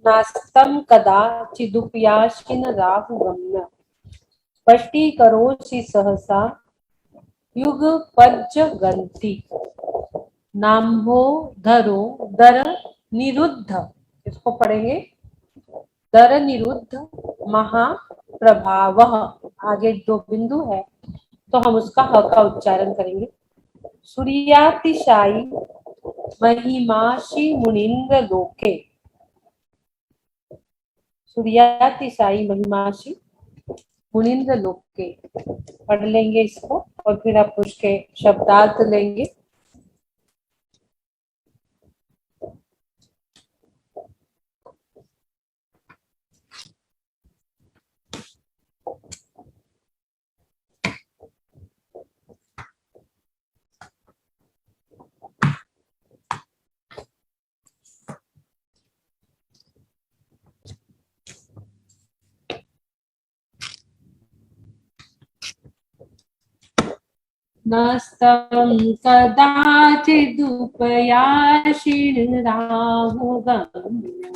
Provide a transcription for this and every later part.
नास्तं कदाचिदुपयाशिन राहुगम्य स्पष्टीकरोषि सहसा युगपज्जगन्ति नाम्भोधरो दर निरुद्ध। इसको पढ़ेंगे, दर निरुद्ध महाप्रभाव। आगे दो बिंदु है तो हम उसका ह का उच्चारण करेंगे। सूर्यातिशायी महिमाशी मुनीन्द्र लोके, सूर्यातिशायी महिमाशी मुनीन्द्र लोके पढ़ लेंगे इसको और फिर आप उसके शब्दार्थ लेंगे। नस्तं कदाचिदुपयाशिन राहुगम्य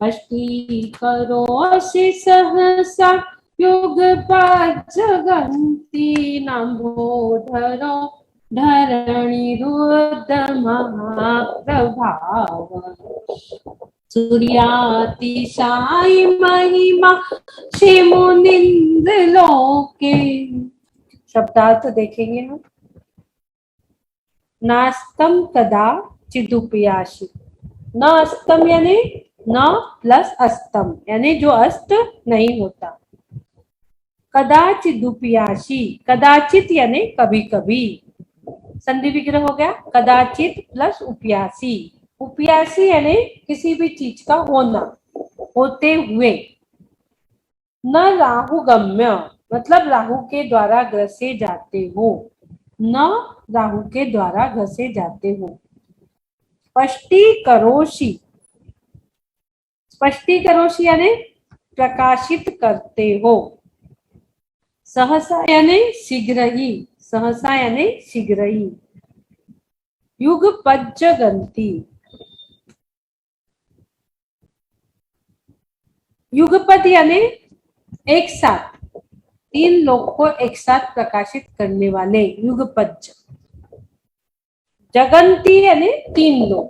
स्पष्टीकरोषि सहसा युगपज्जगन्ति नम्भोधरो धरणिरुद्ध महाप्रभाव सूर्यातिशायी महिमा मुनीन्द्र लोके। शब्दार्थ देखेंगे हम। नास्तं कदाचिदुपयाशी, न अस्तम यानी न प्लस अस्तम यानी जो अस्त नहीं होता। कदाचिदुपयाशी, कदाचित यानी कभी कभी, संधि विग्रह हो गया। कदाचित प्लस उपयासी, उपयासी यानी किसी भी चीज का होना, होते हुए। न राहुगम्य मतलब राहु के द्वारा ग्रसे जाते हो, न राहु के द्वारा घसे जाते हो। स्पष्टीकरोषि, स्पष्टीकरोषि यानी प्रकाशित करते हो। सहसा यानी शीघ्र ही, सहसा यानी शीघ्र ही। युगपज्जगन्ति, युगपद यानी एक साथ, तीन लोग को एक साथ प्रकाशित करने वाले युगपज्ज। जगंती यानी तीन लोग,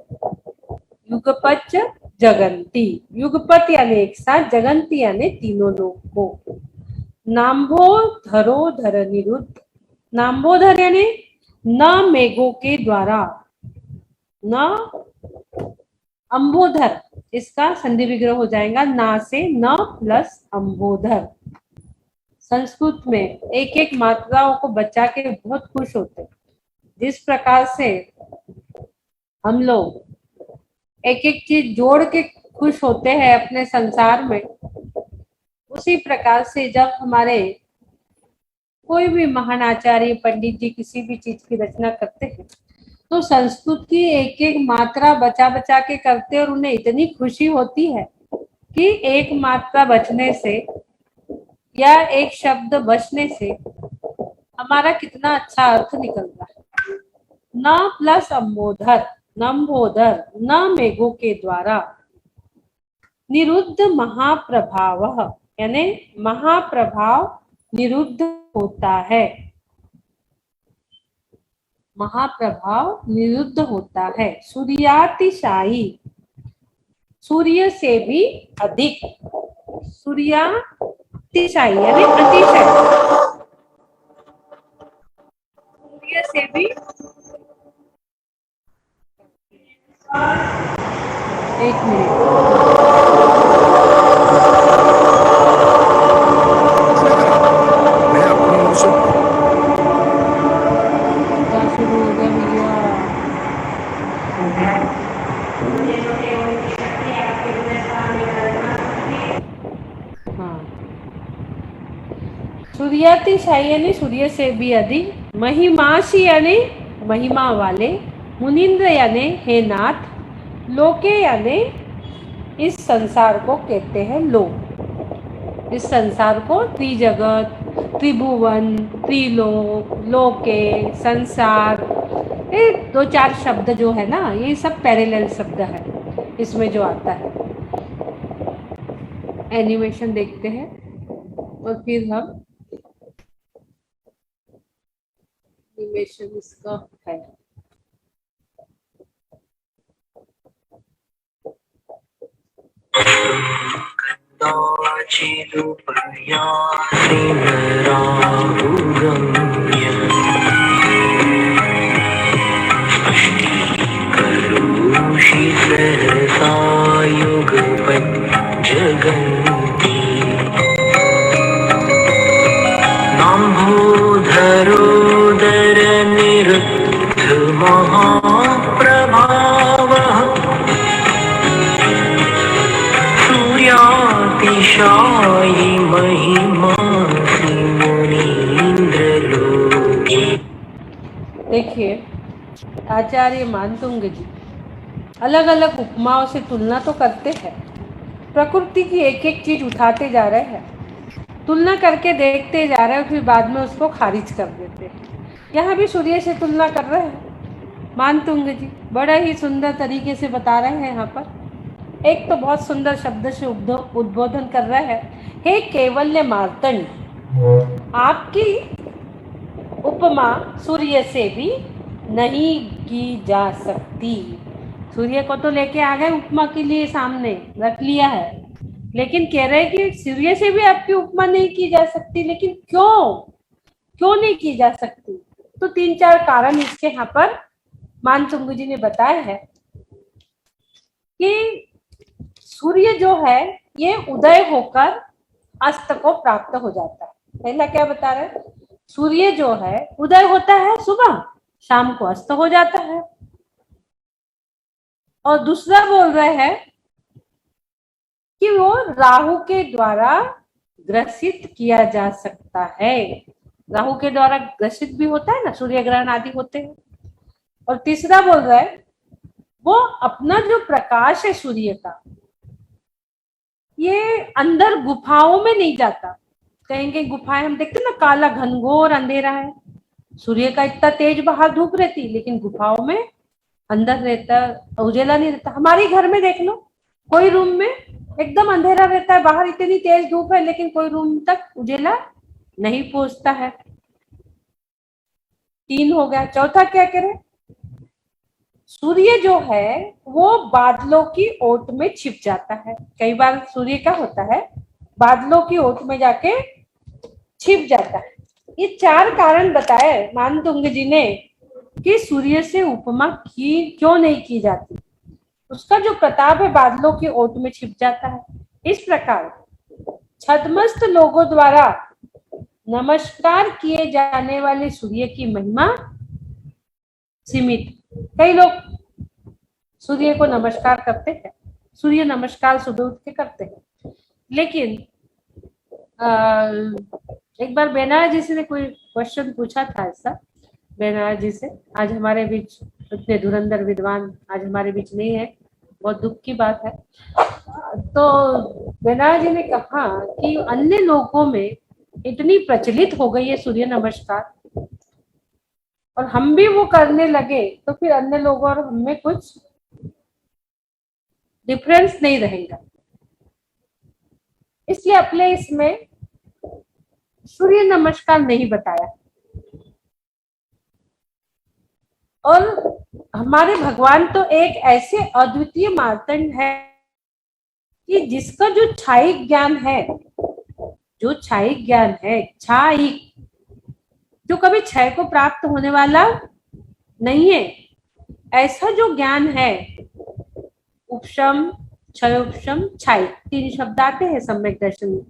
युगपज्ज जगंती। युगपत यानी एक साथ, जगंती यानी तीनों लोग को। नाम्भोधरो धर निरुद्ध, नाम्भोधर यानी न मेघों के द्वारा, न अंबोधर, इसका संधि विग्रह हो जाएगा ना से न प्लस अंबोधर। संस्कृत में एक एक मात्राओं को बचा के बहुत खुश होते, जिस प्रकार से हम लोग एक एक चीज जोड़ के खुश होते हैं अपने संसार में, उसी प्रकार से जब हमारे कोई भी महान आचार्य पंडित जी किसी भी चीज की रचना करते हैं तो संस्कृत की एक एक मात्रा बचा बचा के करते और उन्हें इतनी खुशी होती है कि एक मात्रा बचने से या एक शब्द बचने से हमारा कितना अच्छा अर्थ निकल रहा है। न प्लस अंबोधर, नम्भोधर, न मेघों के द्वारा। निरुद्ध महाप्रभाव यानी महाप्रभाव निरुद्ध होता है, महाप्रभाव निरुद्ध होता है। सूर्यातिशायी, सूर्य से भी अधिक, सूर्यातिशायी यानी अतिशय, सूर्य से भी। एक मिनट, शुरू हो गया भैया। हाँ, सूर्यातिशायी यानी सूर्य से भी अधिक, महिमाशी यानी महिमा वाले, मुनीन्द्र यानी हे नाथ, लोके यानी इस संसार को कहते हैं लोक। इस संसार को त्रिजगत, त्रिभुवन, त्रिलोक, लोके, संसार, ये दो चार शब्द जो है ना, ये सब पैरेलल शब्द है इसमें जो आता है। एनिमेशन देखते हैं और फिर हम एनिमेशन इसका है। नाम्भोधरोदर निरुद्ध महाप्रभावः सूर्यातिशायि महिमासि मुनीन्द्रलोके। देखिए, आचार्य मानतुंग जी अलग अलग उपमाओं से तुलना तो करते हैं, प्रकृति की एक एक चीज उठाते जा रहे हैं, तुलना करके देखते जा रहे हैं, फिर बाद में उसको खारिज कर देते हैं। यहाँ भी सूर्य से तुलना कर रहे हैं मानतुंग जी, बड़ा ही सुंदर तरीके से बता रहे हैं। यहाँ पर एक तो बहुत सुंदर शब्द से उद्बोधन कर रहे हैं, हे केवल्य मार्तंड, आपकी उपमा सूर्य से भी नहीं की जा सकती। सूर्य को तो लेके आ गए उपमा के लिए, सामने रख लिया है, लेकिन कह रहे हैं कि सूर्य से भी आपकी उपमा नहीं की जा सकती। लेकिन क्यों नहीं की जा सकती? तो 3-4 कारण इसके यहाँ पर मानतुंग जी ने बताया है कि सूर्य जो है ये उदय होकर अस्त को प्राप्त हो जाता है। पहला क्या बता रहे हैं? सूर्य जो है उदय होता है सुबह, शाम को अस्त हो जाता है। और दूसरा बोल रहे हैं कि वो राहु के द्वारा ग्रसित किया जा सकता है। राहु के द्वारा ग्रसित भी होता है ना, सूर्य ग्रहण आदि होते हैं। और तीसरा बोल रहा है वो अपना जो प्रकाश है सूर्य का, ये अंदर गुफाओं में नहीं जाता। कहेंगे गुफाएं हम देखते ना, काला घनघोर अंधेरा है, सूर्य का इतना तेज बाहर धूप रहती, लेकिन गुफाओं में अंदर रहता, उजेला नहीं रहता। हमारे घर में देख लो, कोई रूम में एकदम अंधेरा रहता है, बाहर इतनी तेज धूप है, लेकिन कोई रूम तक उजेला नहीं पहुंचता है। 3 हो गया। चौथा क्या करें? सूर्य जो है वो बादलों की ओट में छिप जाता है। कई बार सूर्य क्या होता है, बादलों की ओट में जाके छिप जाता है। ये 4 कारण बताए मानतुंग जी ने कि सूर्य से उपमा क्यों नहीं की जाती। उसका जो प्रताप है बादलों की ओट में छिप जाता है। इस प्रकार छद्मस्त लोगों द्वारा नमस्कार किए जाने वाले सूर्य की महिमा सीमित। कई लोग सूर्य को नमस्कार करते हैं, सूर्य नमस्कार सुबह उठ के करते हैं, लेकिन एक बार बेनारा जी से कोई क्वेश्चन पूछा था ऐसा, बेनारा जी से, आज हमारे बीच इतने धुरंधर विद्वान आज हमारे बीच नहीं है, बहुत दुख की बात है। तो बेनारा जी ने कहा कि अन्य लोगों में इतनी प्रचलित हो गई है सूर्य नमस्कार, और हम भी वो करने लगे, तो फिर अन्य लोगों और हम में कुछ डिफरेंस नहीं रहेगा। इसलिए अपने इसमें सूर्य नमस्कार नहीं बताया। और हमारे भगवान तो एक ऐसे अद्वितीय मार्तंड है कि जिसका जो छायिक ज्ञान है, जो छायिक ज्ञान है, छायिक जो कभी क्षय को प्राप्त होने वाला नहीं है, ऐसा जो ज्ञान है, उपशम, क्षयोपशम, छायिक, 3 शब्द आते हैं सम्यक दर्शन में।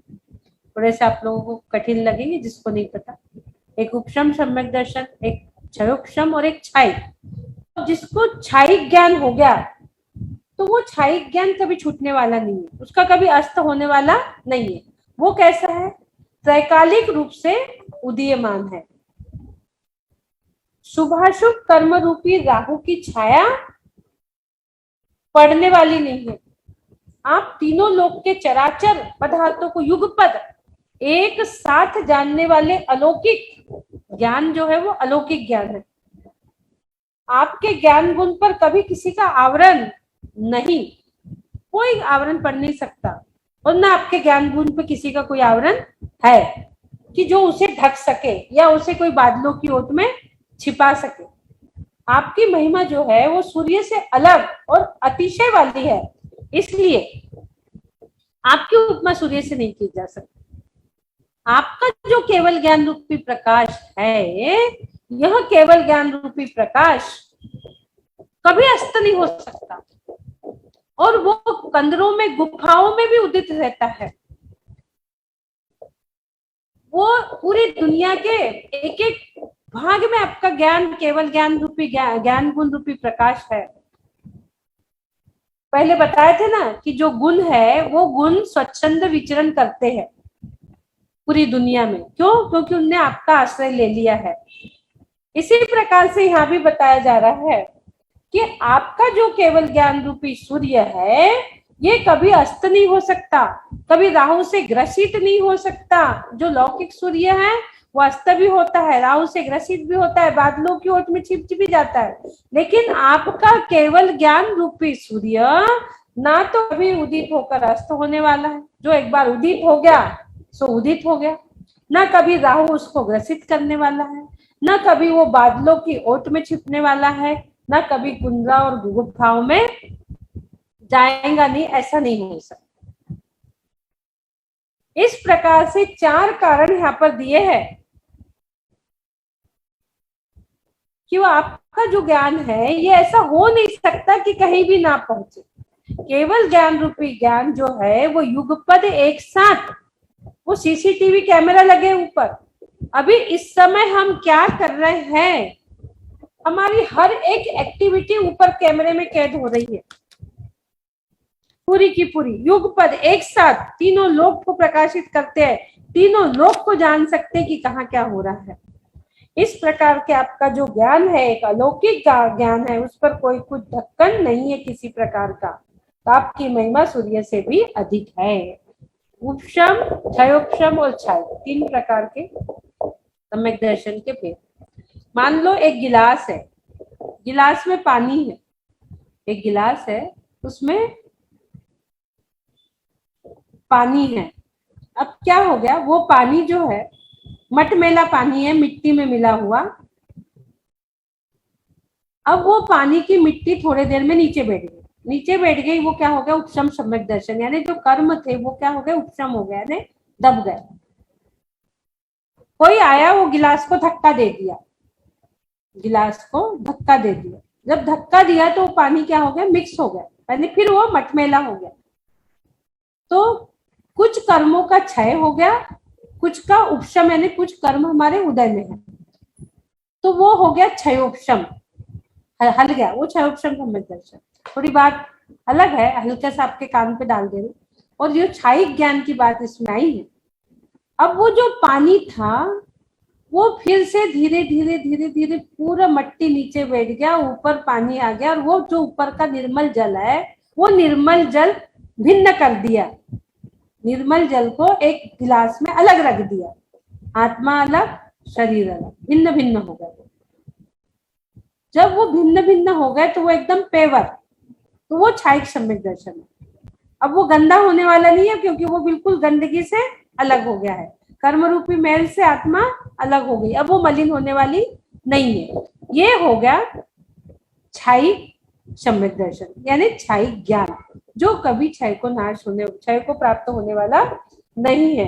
थोड़े से आप लोगों को कठिन लगेंगे जिसको नहीं पता। एक उपशम सम्यक दर्शन, एक क्षयोपशम और एक छायिक। जिसको छायिक ज्ञान हो गया तो वो छायिक ज्ञान कभी छूटने वाला नहीं है, उसका कभी अस्त होने वाला नहीं है। वो कैसा है? त्रैकालिक रूप से उदीयमान है। शुभाशुभ कर्म रूपी राहु की छाया पड़ने वाली नहीं है। आप तीनों लोक के चराचर पदार्थों को युगपद एक साथ जानने वाले अलौकिक ज्ञान जो है वो अलौकिक ज्ञान है। आपके ज्ञान गुण पर कभी किसी का आवरण नहीं, कोई आवरण पड़ नहीं सकता। और ना आपके ज्ञान गुण पे किसी का कोई आवरण है कि जो उसे ढक सके या उसे कोई बादलों की ओट में छिपा सके। आपकी महिमा जो है वो सूर्य से अलग और अतिशय वाली है, इसलिए आपकी उपमा सूर्य से नहीं की जा सकती। आपका जो केवल ज्ञान रूपी प्रकाश है, यह केवल ज्ञान रूपी प्रकाश कभी अस्त नहीं हो सकता और वो कंदरों में गुफाओं में भी उदित रहता है। वो पूरी दुनिया के एक एक भाग में आपका ज्ञान केवल ज्ञान रूपी ज्ञान गुण रूपी प्रकाश है। पहले बताए थे ना कि जो गुण है वो गुण स्वच्छंद विचरण करते हैं पूरी दुनिया में। क्यों? क्योंकि उनने आपका आश्रय ले लिया है। इसी प्रकार से यहाँ भी बताया जा रहा है कि आपका जो केवल ज्ञान रूपी सूर्य है ये कभी अस्त नहीं हो सकता, कभी राहु से ग्रसित नहीं हो सकता। जो लौकिक सूर्य है वो अस्त भी होता है, राहु से ग्रसित भी होता है, बादलों की ओट में छिप भी जाता है, लेकिन आपका केवल ज्ञान रूपी सूर्य ना तो कभी उदित होकर अस्त होने वाला है, जो एक बार उदित हो गया सो उदित हो गया, ना कभी राहु उसको ग्रसित करने वाला है, ना कभी वो बादलों की ओट में छिपने वाला है, ना कभी कुंडला और गुफाओं में जाएगा नहीं, ऐसा नहीं हो सकता। इस प्रकार से चार कारण यहाँ पर दिए हैं कि वो आपका जो ज्ञान है ये ऐसा हो नहीं सकता कि कहीं भी ना पहुंचे। केवल ज्ञान रूपी ज्ञान जो है वो युगपद एक साथ, वो सीसीटीवी कैमरा लगे ऊपर, अभी इस समय हम क्या कर रहे हैं, हमारी हर एक एक्टिविटी ऊपर कैमरे में कैद हो रही है, पूरी की पूरी युगपद एक साथ तीनों लोक को प्रकाशित करते हैं, तीनों लोक को जान सकते हैं कि कहाँ क्या हो रहा है। इस प्रकार के आपका जो ज्ञान है एक अलौकिक ज्ञान है, उस पर कोई कुछ ढक्कन नहीं है किसी प्रकार का। तो आपकी महिमा सूर्य से भी अधिक है। उपशम, क्षयोपशम और क्षय, तीन प्रकार के सम्यक दर्शन के भेद। मान लो एक गिलास है, गिलास में पानी है, एक गिलास है उसमें पानी है। अब क्या हो गया, वो पानी जो है मटमैला पानी है, मिट्टी में मिला हुआ। अब वो पानी की मिट्टी थोड़ी देर में नीचे बैठ गई, नीचे बैठ गई, वो क्या हो गया, उपशम सम्यक दर्शन, यानी जो कर्म थे वो क्या हो गए, उपशम हो गया, यानी दब गए। कोई आया वो गिलास को धक्का दे दिया, गिलास को धक्का दे दिया, जब धक्का दिया तो पानी क्या हो गया, मिक्स हो गया, यानी फिर वो मटमैला हो गया। तो कुछ कर्मों का क्षय हो गया, कुछ का उपशम, यानी कुछ कर्म हमारे उदय में है, तो वो हो गया क्षयोपशम, हल गया वो क्षयोपशम सम्यक दर्शन। थोड़ी बात अलग है, हल्का सा आपके कान पे डाल दे रहे। और जो क्षयिक ज्ञान की बात इसमें आई है, अब वो जो पानी था वो फिर से धीरे धीरे धीरे धीरे पूरा मट्टी नीचे बैठ गया, ऊपर पानी आ गया, और वो जो ऊपर का निर्मल जल है वो निर्मल जल भिन्न कर दिया, निर्मल जल को एक गिलास में अलग रख दिया, आत्मा अलग शरीर अलग, भिन्न भिन्न हो गए। जब वो भिन्न भिन्न हो गए तो वो एकदम पेवर, तो वो क्षयिक सम्यक दर्शन है। अब वो गंदा होने वाला नहीं है, क्योंकि वो बिल्कुल गंदगी से अलग हो गया है, कर्म रूपी मैल से आत्मा अलग हो गई, अब वो मलिन होने वाली नहीं है। ये हो गया क्षयिक सम्यक दर्शन, यानी क्षयिक ज्ञान, जो कभी क्षय को नाश होने, क्षय को प्राप्त होने वाला नहीं है।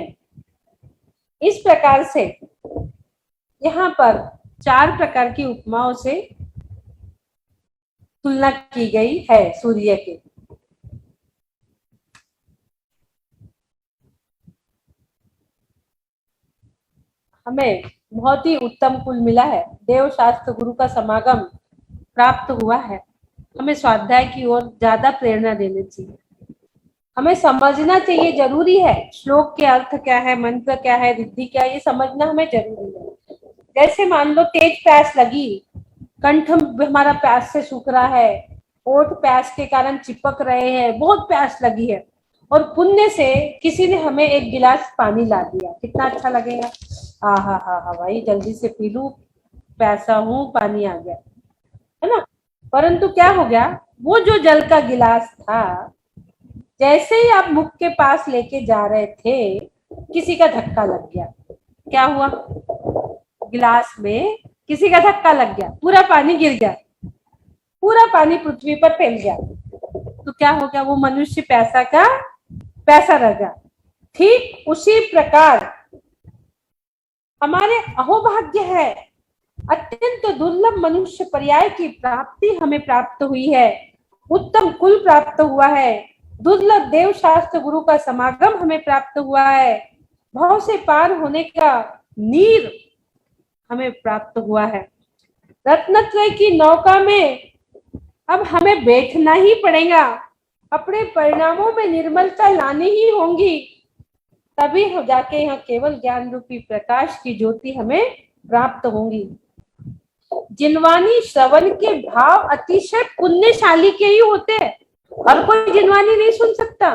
इस प्रकार से यहाँ पर चार प्रकार की उपमाओं से तुलना की गई है सूर्य के। हमें बहुत ही उत्तम कुल मिला है, देव शास्त्र गुरु का समागम प्राप्त हुआ है। हमें स्वाध्याय की ओर ज्यादा प्रेरणा देनी चाहिए, हमें समझना चाहिए, जरूरी है। श्लोक के अर्थ क्या है, मंत्र क्या है, रिद्धि क्या है, ये समझना हमें जरूरी है। जैसे मान लो तेज प्यास लगी, कंठ हमारा प्यास से सूख रहा है, ओठ प्यास के कारण चिपक रहे हैं, बहुत प्यास लगी है, और पुण्य से किसी ने हमें एक गिलास पानी ला दिया, कितना अच्छा लगेगा। हा भाई जल्दी से पी लूं, प्यासा हूं, पानी आ गया, है ना। परंतु क्या हो गया, वो जो जल का गिलास था, जैसे ही आप मुख के पास लेके जा रहे थे, किसी का धक्का लग गया। क्या हुआ? गिलास में किसी का धक्का लग गया, पूरा पानी गिर गया, पूरा पानी पृथ्वी पर फैल गया। तो क्या हो गया? वो मनुष्य पैसा का पैसा रह गया। ठीक उसी प्रकार हमारे अहोभाग्य है, अत्यंत दुर्लभ मनुष्य पर्याय की प्राप्ति हमें प्राप्त हुई है, उत्तम कुल प्राप्त हुआ है, दुर्लभ देव शास्त्र गुरु का समागम हमें प्राप्त हुआ है, भाव से पार होने का नीर हमें प्राप्त हुआ है। रत्नत्रय की नौका में अब हमें बैठना ही पड़ेगा, अपने परिणामों में निर्मलता लानी ही होगी, तभी हो जाके यहाँ केवल ज्ञान रूपी प्रकाश की ज्योति हमें प्राप्त होंगी। जिनवानी श्रवण के भाव अतिशय पुण्यशाली के ही होते हैं, हर कोई जिनवानी नहीं सुन सकता।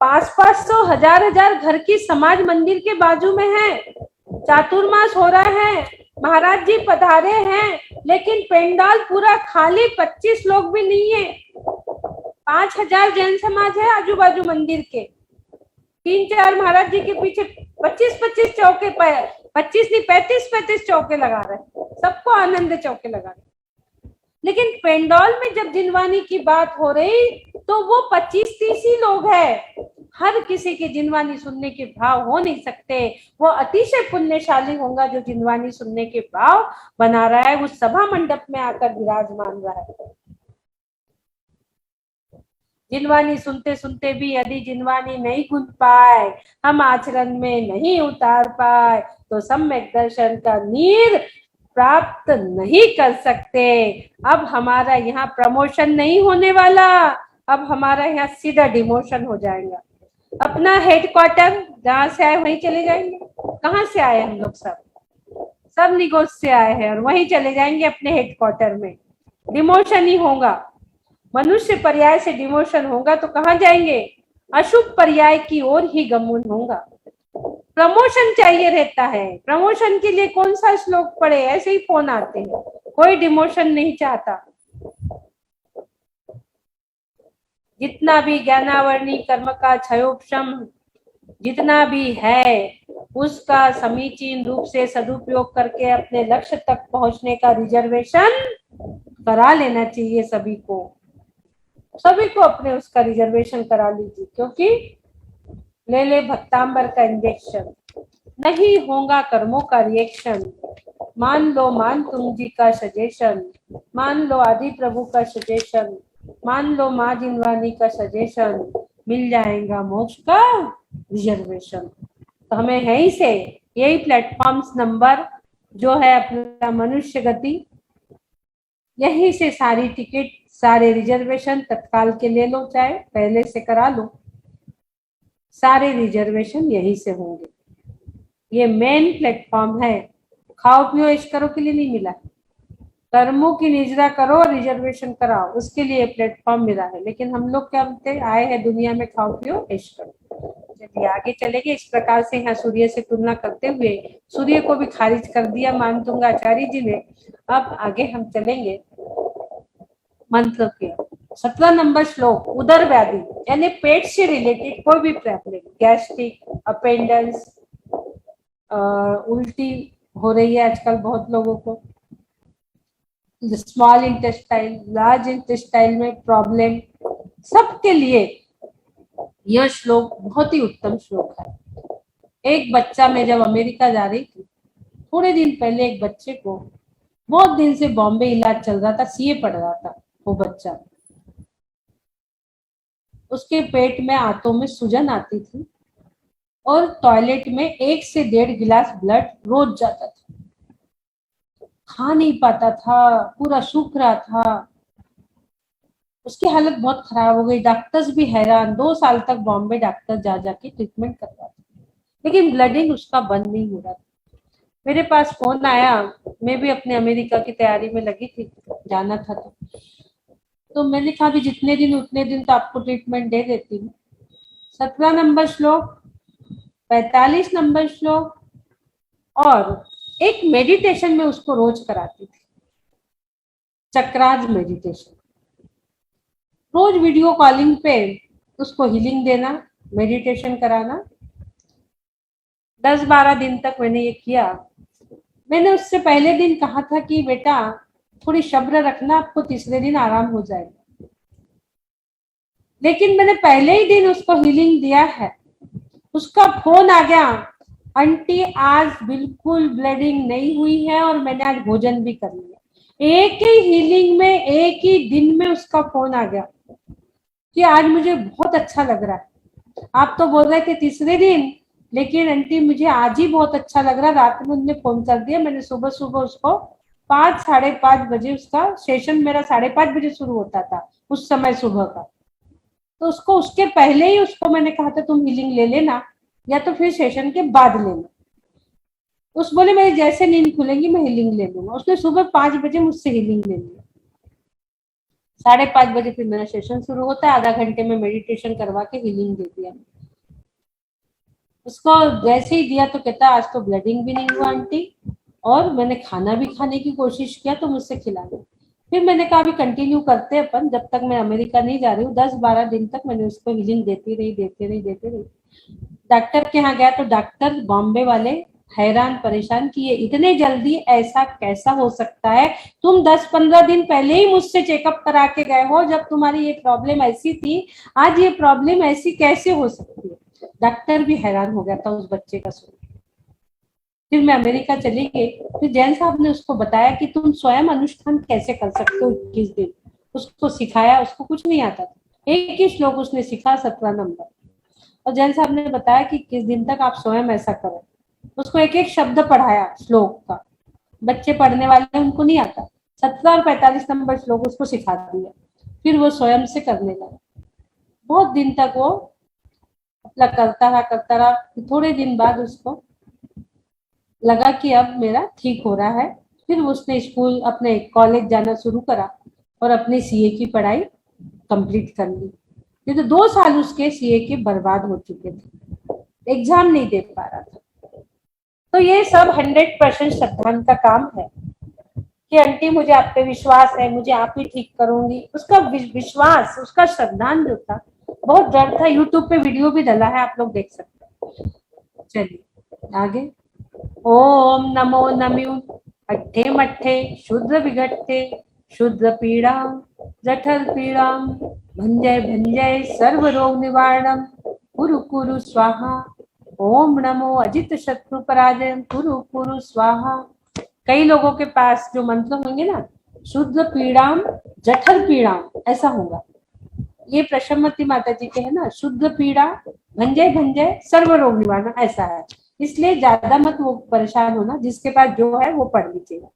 500-500 हजार घर की समाज मंदिर के बाजू में है, चातुर्मास हो रहा है, महाराज जी पधारे हैं, लेकिन पेंडाल पूरा खाली, 25 लोग भी नहीं है। 5000 जैन समाज है आजू बाजू मंदिर के, 3-4 महाराज जी के पीछे 25-25 चौके पे, 25 नहीं 35-35 चौके लगा रहे, सबको आनंद चौके लगा रहे। लेकिन पेंडॉल में जब जिनवानी की बात हो रही तो वो 25-30 ही लोग हैं, हर किसी के जिनवानी सुनने के भाव हो नहीं सकते। वो अतिशय पुण्यशाली होगा जो जिनवानी सुनने के भाव बना रहा है, उस सभा मंडप में आकर विराजमान रहा है। जिनवानी सुनते सुनते भी यदि जिनवानी नहीं गूंज पाए, हम आचरण में नहीं उतार पाए, तो सम्यक दर्शन का नीर प्राप्त नहीं कर सकते। अब हमारा यहाँ प्रमोशन नहीं होने वाला, अब हमारा यहाँ सीधा डिमोशन हो जाएगा। अपना हेडक्वार्टर जहाँ से आए वहीं चले जाएंगे। कहाँ से आए हम लोग? सब निगोज से आए हैं और वहीं चले जाएंगे अपने हेडक्वार्टर में। डिमोशन ही होगा। मनुष्य पर्याय से डिमोशन होगा तो कहाँ जाएंगे? अशुभ पर्याय की ओर ही गमन होगा। प्रमोशन चाहिए रहता है, प्रमोशन के लिए कौन सा श्लोक पढ़े, ऐसे ही फोन आते हैं, कोई डिमोशन नहीं चाहता। जितना भी ज्ञानावर्णी कर्म का क्षयोपशम जितना भी है, उसका समीचीन रूप से सदुपयोग करके अपने लक्ष्य तक पहुंचने का रिजर्वेशन करा लेना चाहिए। सभी को अपने उसका रिजर्वेशन करा लीजिए, क्योंकि ले ले भक्तांबर का इंजेक्शन, नहीं होगा कर्मों का रिएक्शन। मान लो मान तुम जी का सजेशन, मान लो आदि प्रभु का सजेशन, मान लो माँ जिनवानी का सजेशन, मिल जाएगा मोक्ष का रिजर्वेशन। तो हमें यहीं से यही प्लेटफॉर्म्स नंबर जो है अपना मनुष्य गति, यहीं से सारी टिकट सारे रिजर्वेशन तत्काल के ले लो, चाहे पहले से करा लो, सारे रिजर्वेशन यहीं से होंगे। ये मेन प्लेटफॉर्म है। खाओ पियो ऐश करो के लिए नहीं मिला, कर्मों की निजरा करो और रिजर्वेशन कराओ, उसके लिए प्लेटफॉर्म मिला है। लेकिन हम लोग क्या बोलते आए हैं दुनिया में खाओ पियो ऐश करो। चलिए आगे चलेंगे। इस प्रकार से यहाँ सूर्य से तुलना करते हुए सूर्य को भी खारिज कर दिया मानतुंगा आचार्य जी ने। अब आगे हम चलेंगे मंत्र के 17 नंबर श्लोक। उदर व्याधि यानी पेट से रिलेटेड कोई भी प्रॉब्लम, गैस्ट्रिक, अपेंडिक्स, उल्टी हो रही है आजकल बहुत लोगों को, स्मॉल इंटेस्टाइन, लार्ज इंटेस्टाइन में प्रॉब्लम, सबके लिए यह श्लोक बहुत ही उत्तम श्लोक है। एक बच्चा, मैं जब अमेरिका जा रही थी थोड़े दिन पहले, एक बच्चे को बहुत दिन से बॉम्बे इलाज चल रहा था, सीए पढ़ रहा था वो बच्चा, उसके पेट में आंतों में सूजन आती थी और टॉयलेट में 1 से 1.5 गिलास ब्लड रोज जाता था, खा नहीं पाता था, पूरा सूख रहा था, उसकी हालत बहुत खराब हो गई। डॉक्टर्स भी हैरान, 2 साल तक बॉम्बे डॉक्टर जा जाके ट्रीटमेंट कर रहा था, लेकिन ब्लडिंग उसका बंद नहीं हो रहा था। मेरे पास फोन आया, मैं भी अपने अमेरिका की तैयारी में लगी थी, जाना था तो मैंने कहा भी जितने दिन उतने दिन तो आपको ट्रीटमेंट दे देती हूँ। 17 नंबर श्लोक, 45 नंबर श्लोक और एक मेडिटेशन में उसको रोज कराती थी, चक्राज मेडिटेशन। रोज वीडियो कॉलिंग पे उसको हीलिंग देना, मेडिटेशन कराना। 10-12 दिन तक मैंने ये किया। मैंने उससे पहले दिन कहा था कि बेटा थोड़ी सब्र रखना, आपको तीसरे दिन आराम हो जाएगा। लेकिन मैंने पहले ही दिन उसको हीलिंग दिया है, उसका फोन आ गया, आंटी आज बिल्कुल ब्लीडिंग नहीं हुई है और मैंने आज भोजन भी कर लिया। एक ही हीलिंग में, एक ही दिन में उसका फोन आ गया कि आज मुझे बहुत अच्छा लग रहा है। आप तो बोल रहे थे तीसरे दिन, लेकिन आंटी मुझे आज ही बहुत अच्छा लग रहा है। रात में उन्होंने फोन कर दिया। मैंने सुबह सुबह उसको 5-5:30 बजे, उसका सेशन मेरा 5:30 बजे शुरू होता था उस समय सुबह का, तो उसको उसके पहले ही उसको मैंने कहा था तुम हीलिंग ले लेना या तो फिर सेशन के बाद लेना। उस बोले मेरी जैसे नींद खुलेंगी मैं हीलिंग ले लूंगा। उसने सुबह 5 बजे मुझसे हीलिंग ले लिया। 5:30 बजे फिर मेरा सेशन शुरू होता है, आधा घंटे में मेडिटेशन करवा के हीलिंग दे दिया। उसको जैसे ही दिया तो कहता आज तो ब्लडिंग भी नहीं हुआ आंटी, और मैंने खाना भी खाने की कोशिश किया तो मुझसे खिला गया। फिर मैंने कहा अभी कंटिन्यू करते हैं अपन, जब तक मैं अमेरिका नहीं जा रही हूँ। 10-12 दिन तक मैंने उसको हीलिंग देती रही। डॉक्टर के यहाँ गया तो डॉक्टर बॉम्बे वाले हैरान परेशान कि ये इतने जल्दी ऐसा कैसा हो सकता है, तुम 10-15 दिन पहले ही मुझसे चेकअप करा के गए हो जब तुम्हारी ये प्रॉब्लम ऐसी थी, आज ये प्रॉब्लम ऐसी कैसे हो सकती है। डॉक्टर भी हैरान हो गया था उस बच्चे का सुन। फिर मैं अमेरिका चली गई। फिर जैन साहब ने उसको बताया कि तुम स्वयं अनुष्ठान कैसे कर सकते हो 21 दिन। उसको सिखाया, उसको कुछ नहीं आता था। एक ही श्लोक उसने सीखा, 17 नंबर। और जैन साहब ने बताया कि किस दिन तक आप स्वयं ऐसा करें। उसको एक एक शब्द पढ़ाया श्लोक का। बच्चे पढ़ने वाले उनको नहीं आता। 17 और 45 नंबर श्लोक उसको सिखा दिया। फिर वो स्वयं से करने लगा। बहुत दिन तक वो अपना करता रहा। थोड़े दिन बाद उसको लगा कि अब मेरा ठीक हो रहा है। फिर उसने स्कूल, अपने कॉलेज जाना शुरू करा और अपने सीए की पढ़ाई कंप्लीट कर ली। ये तो 2 साल उसके सीए के बर्बाद हो चुके थे, एग्जाम नहीं दे पा रहा था। तो ये सब 100% श्रद्धान का काम है कि आंटी मुझे आप पे विश्वास है, मुझे आप ही ठीक करूंगी। उसका विश्वास, उसका श्रद्धान जो था, बहुत डर था। यूट्यूब पे वीडियो भी डला है, आप लोग देख सकते हैं। चलिए आगे। ओम नमो नम्यू अट्ठे मट्ठे शुद्र विघट्टे शुद्र पीड़ा जठर पीड़ा भंजय भंजय सर्व रोग निवारणम कुरु कुरु स्वाहा। ओम नमो अजित शत्रु पराजय कुरु कुरु स्वाहा। कई लोगों के पास जो मंत्र होंगे ना, शुद्ध पीड़ाम जठर पीड़ाम, ऐसा होगा। ये प्रशमति माता जी के है ना, शुद्ध पीड़ा भंजय भंजय सर्व रोग निवारण, ऐसा है। इसलिए ज्यादा मत वो परेशान होना, जिसके पास जो है वो पढ़ लीजिएगा।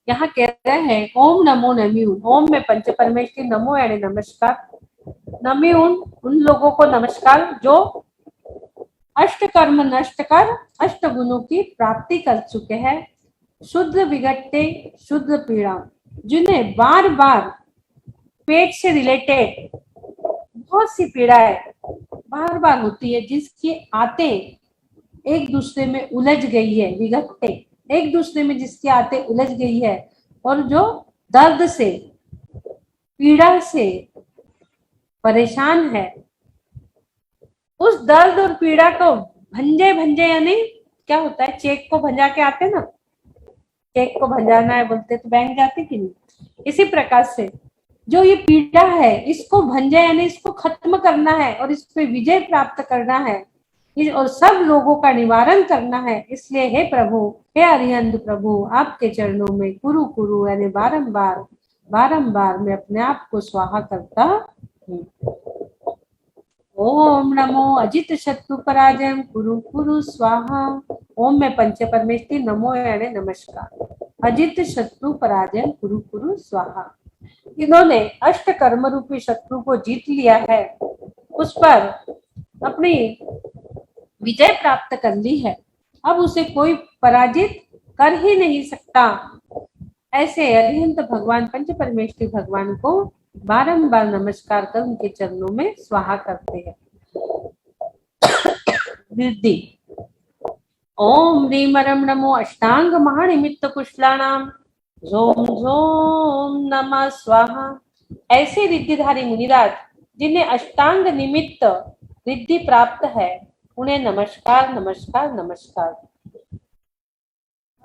यहाँ कह रहे हैं ओम नमो नम्यून। ओम में पंच परमेश्वरी, नमो यानी नमस्कार। नम्यून उन लोगों को नमस्कार जो अष्ट कर्म नष्ट कर अष्ट गुणों की प्राप्ति कर चुके हैं। शुद्ध विघट्टे शुद्ध पीड़ा, जिन्हें बार बार पेट से रिलेटेड बहुत सी पीड़ाएं बार बार होती है, जिसकी आते एक दूसरे में उलझ गई है, विघट्टे एक दूसरे में जिसकी आते उलझ गई है, और जो दर्द से पीड़ा से परेशान है, उस दर्द और पीड़ा को भंजे भंजे यानी क्या होता है, चेक को भंजा के आते ना, चेक को भंजाना है बोलते तो बैंक जाते कि नहीं, इसी प्रकार से जो ये पीड़ा है इसको भंजा यानी इसको खत्म करना है और इस पे विजय प्राप्त करना है और सब लोगों का निवारण करना है। इसलिए हे प्रभु, हे अरिहंत प्रभु, आपके चरणों में कुरु कुरु यानी बारंबार बारंबार मैं अपने आप को स्वाहा करता हूँ। ओम नमो अजित शत्रु पराजय कुरु कुरु स्वाहा। ओम में पंच परमेश्वरी, नमो यानी नमस्कार। अजित शत्रु पराजय कुरु कुरु स्वाहा। इन्होंने अष्ट कर्म रूपी शत्रु को जीत लिया है, उस पर अपनी विजय प्राप्त कर ली है। अब उसे कोई पराजित कर ही नहीं सकता। ऐसे अरिहंत भगवान पंच परमेश्वरी भगवान को बारंबार नमस्कार कर उनके चरणों में स्वाहा करते हैं। वृद्धि। ओम ह्रीम रम नमो अष्टांग महानिमित्त कुशलानाम झोम झोम नमः स्वाहा। ऐसे रिद्धिधारी मुनिराज जिन्हें अष्टांग निमित्त रिद्धि प्राप्त है उन्हें नमस्कार नमस्कार नमस्कार।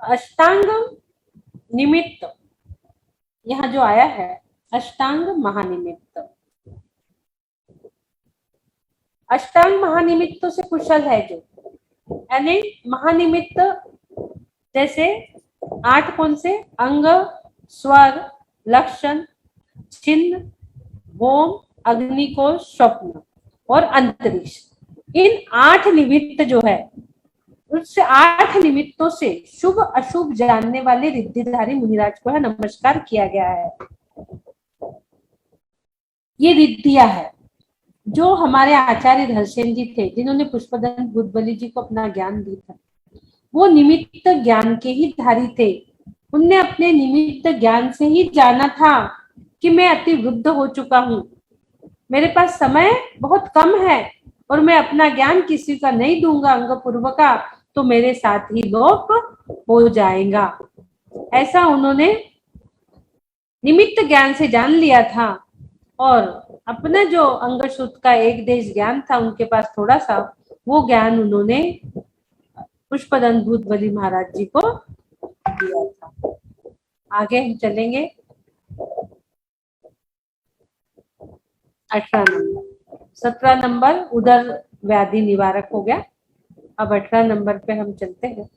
अष्टांग निमित्त यहाँ जो आया है अष्टांग महानिमित्त, अष्टांग महानिमित्तों से कुशल है जो, यानी महानिमित्त जैसे 8 कौन से अंग, स्वर, लक्षण, चिन्ह, भौम, अग्निकोश, स्वप्न और अंतरिक्ष, इन 8 निमित्त जो है उससे 8 निमित्तों से शुभ अशुभ जानने वाले रिद्धिधारी मुनिराज को है नमस्कार किया गया है। ये रिद्धियां है जो हमारे आचार्य धर्षेन जी थे जिन्होंने पुष्पदंत बुद्धबली जी को अपना ज्ञान दी था, वो निमित्त ज्ञान के ही धारी थे। उनने अपने निमित्त ज्ञान से ही जाना था कि मैं अति वृद्ध हो चुका हूँ, मेरे पास समय बहुत कम है और मैं अपना ज्ञान किसी का नहीं दूंगा अंग पूर्व का तो मेरे साथ ही लोप हो जाएगा। ऐसा उन्होंने निमित्त ज्ञान से जान लिया था और अपना जो अंग शुद्ध का एक देश ज्ञान था उनके पास थोड़ा सा, वो ज्ञान उन्होंने पुष्पदंत बुद्धबली महाराज जी को दिया था। आगे हम चलेंगे 18 नंबर, 17 नंबर उदर व्याधि निवारक हो गया। अब 18 नंबर पे हम चलते हैं।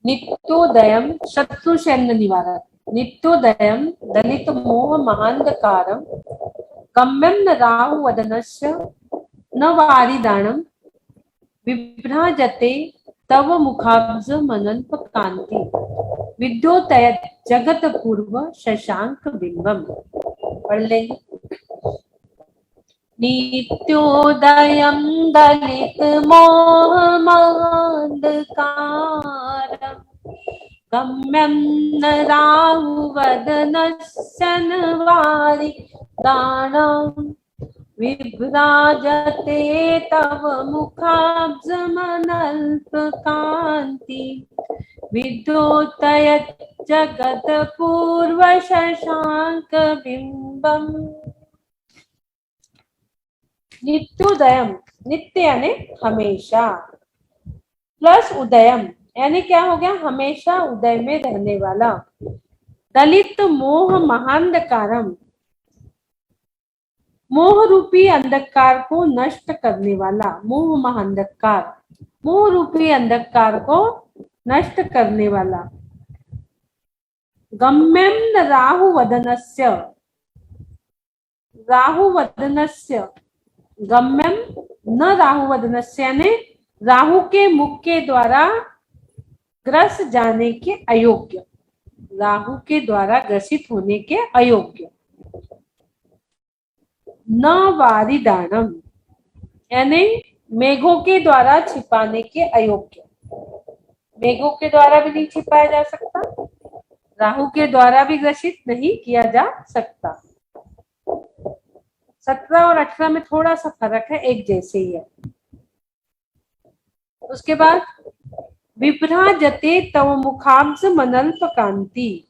नित्योदयम शत्रुशैन्य निवारक, नित्योदयम दलित मोह महांधकारम गम्यम न राहु वदनस्य न वारिदानम विभ्राजते तव मुखाब्ज मनल्प कांति विद्योतयत जगत पूर्व शशांक बिंबम। पढ़ लेंगे। नित्योदयम दलित मोह महांधकारम गम्यम न राहु वदनस्य न वारिदानम विभ्राजते तव मुखाब्ज मनल्प कांति विद्योतयत जगत पूर्व शशांक बिंबम। नित्योदयम, नित्य यानी हमेशा, प्लस उदयम यानी क्या हो गया, हमेशा उदय में रहने वाला। दलित मोह महांधकारम, मोह रूपी अंधकार को नष्ट करने वाला। मोह महांधकार, मोह रूपी अंधकार को नष्ट करने वाला। गम्यम न राहु वदनस्य, राहु वदनस्य, गम्यम न राहु वदनस्य यानी राहु के मुख के द्वारा ग्रस जाने के अयोग्य, राहु के द्वारा ग्रसित होने के अयोग्य। न वारिदानम यानी मेघों के द्वारा छिपाने के अयोग्य, मेघों के द्वारा भी नहीं छिपाया जा सकता, राहु के द्वारा भी ग्रसित नहीं किया जा सकता। 17 और 18 में थोड़ा सा फर्क है, एक जैसे ही है। उसके बाद विभ्राजते तव मुखाब्ज मनल्प कांति,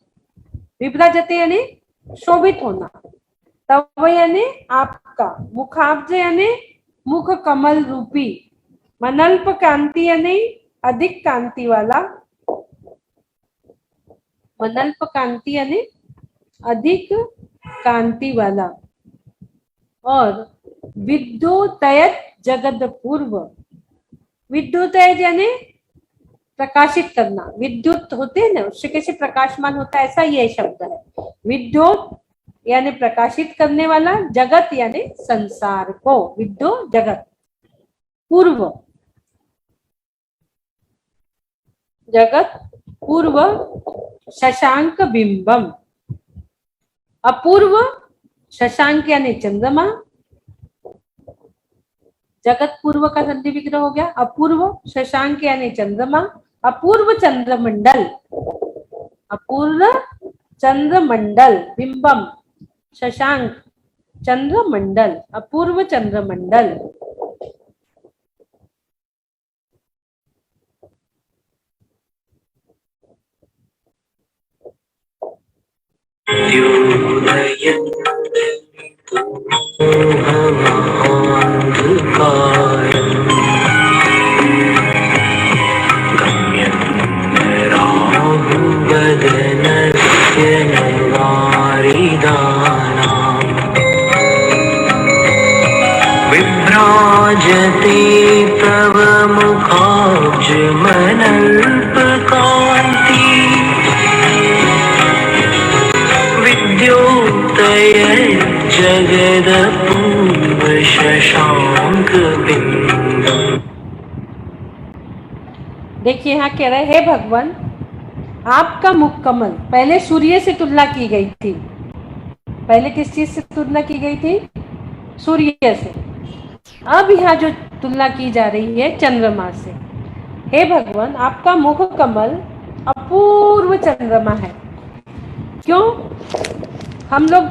विभ्राजते यानी शोभित होना, तव यानी आपका, मुखाब्ज यानी मुख कमल रूपी, मनल्प कांति यानी अधिक कांति वाला, मनल्प कांति यानी अधिक कांति वाला। और विद्योतयत जगत पूर्व, विद्युतयत यानी प्रकाशित करना, विद्युत होते हैं ना उससे कैसे प्रकाशमान होता है, ऐसा ये शब्द है। विद्युत यानी प्रकाशित करने वाला, जगत यानी संसार को, विद्यो जगत, पूर्व जगत पूर्व शशांक बिंबम, अपूर्व शशांक यानी चंद्रमा, जगत पूर्व का संधि विग्रह हो गया, अपूर्व शशांक यानी चंद्रमा, अपूर्व चंद्रमंडल, अपूर्व चंद्रमंडल, बिंबम शशांक चंद्रमंडल, अपूर्व चंद्रमंडल। द्योतयन्मोहमान्धकारम् गम्यन्राहुवदनस्य वारिदानाम् विभ्राजते तव मुखाब्जमनल्पकान्ति विद्योतयज्जगदपूर्वशशाङ्कबिन्दम्। देखिए यहाँ कह रहे हे भगवान, आपका मुख कमल, पहले सूर्य से तुलना की गई थी। पहले किस चीज से तुलना की गई थी? सूर्य से। अब यहाँ जो तुलना की जा रही है चंद्रमा से। हे भगवान, आपका मुख कमल अपूर्व चंद्रमा है। क्यों? हम लोग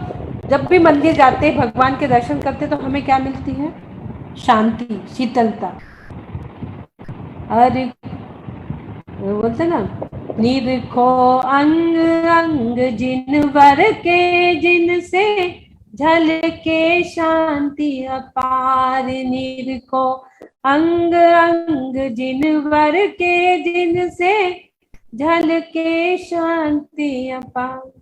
जब भी मंदिर जाते, भगवान के दर्शन करते, तो हमें क्या मिलती है? शांति, शीतलता। अरे बोलते ना, निरखो अंग अंग जिनवर के, जिनसे झलके शांति अपार। निरखो अंग अंग जिनवर के, जिनसे झलके शांति अपार।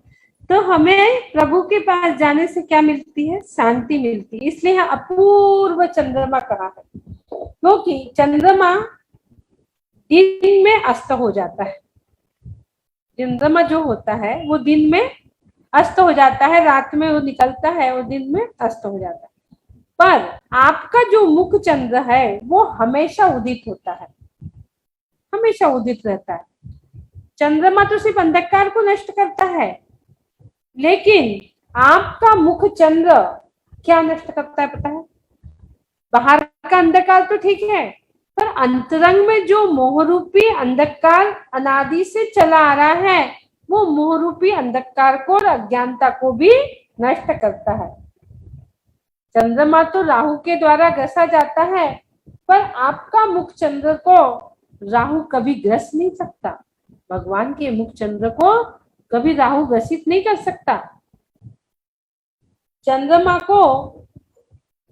तो हमें प्रभु के पास जाने से क्या मिलती है? शांति मिलती है। इसलिए यहाँ अपूर्व चंद्रमा कहा है, क्योंकि चंद्रमा दिन में अस्त हो जाता है। चंद्रमा जो होता है वो दिन में अस्त हो जाता है, रात में वो निकलता है और दिन में अस्त हो जाता है। पर आपका जो मुख चंद्र है वो हमेशा उदित होता है, हमेशा उदित रहता है। चंद्रमा तो सिर्फ अंधकार को नष्ट करता है, लेकिन आपका मुख चंद्र क्या नष्ट करता है पता है? बाहर का अंधकार तो ठीक है, पर अंतरंग में जो मोहरूपी अंधकार अनादि से चला आ रहा है, वो मोहरूपी अंधकार को और अज्ञानता को भी नष्ट करता है। चंद्रमा तो राहु के द्वारा ग्रसा जाता है, पर आपका मुख चंद्र को राहु कभी ग्रस नहीं सकता। भगवान के मुख चंद्र को कभी राहु ग्रसित नहीं कर सकता। चंद्रमा को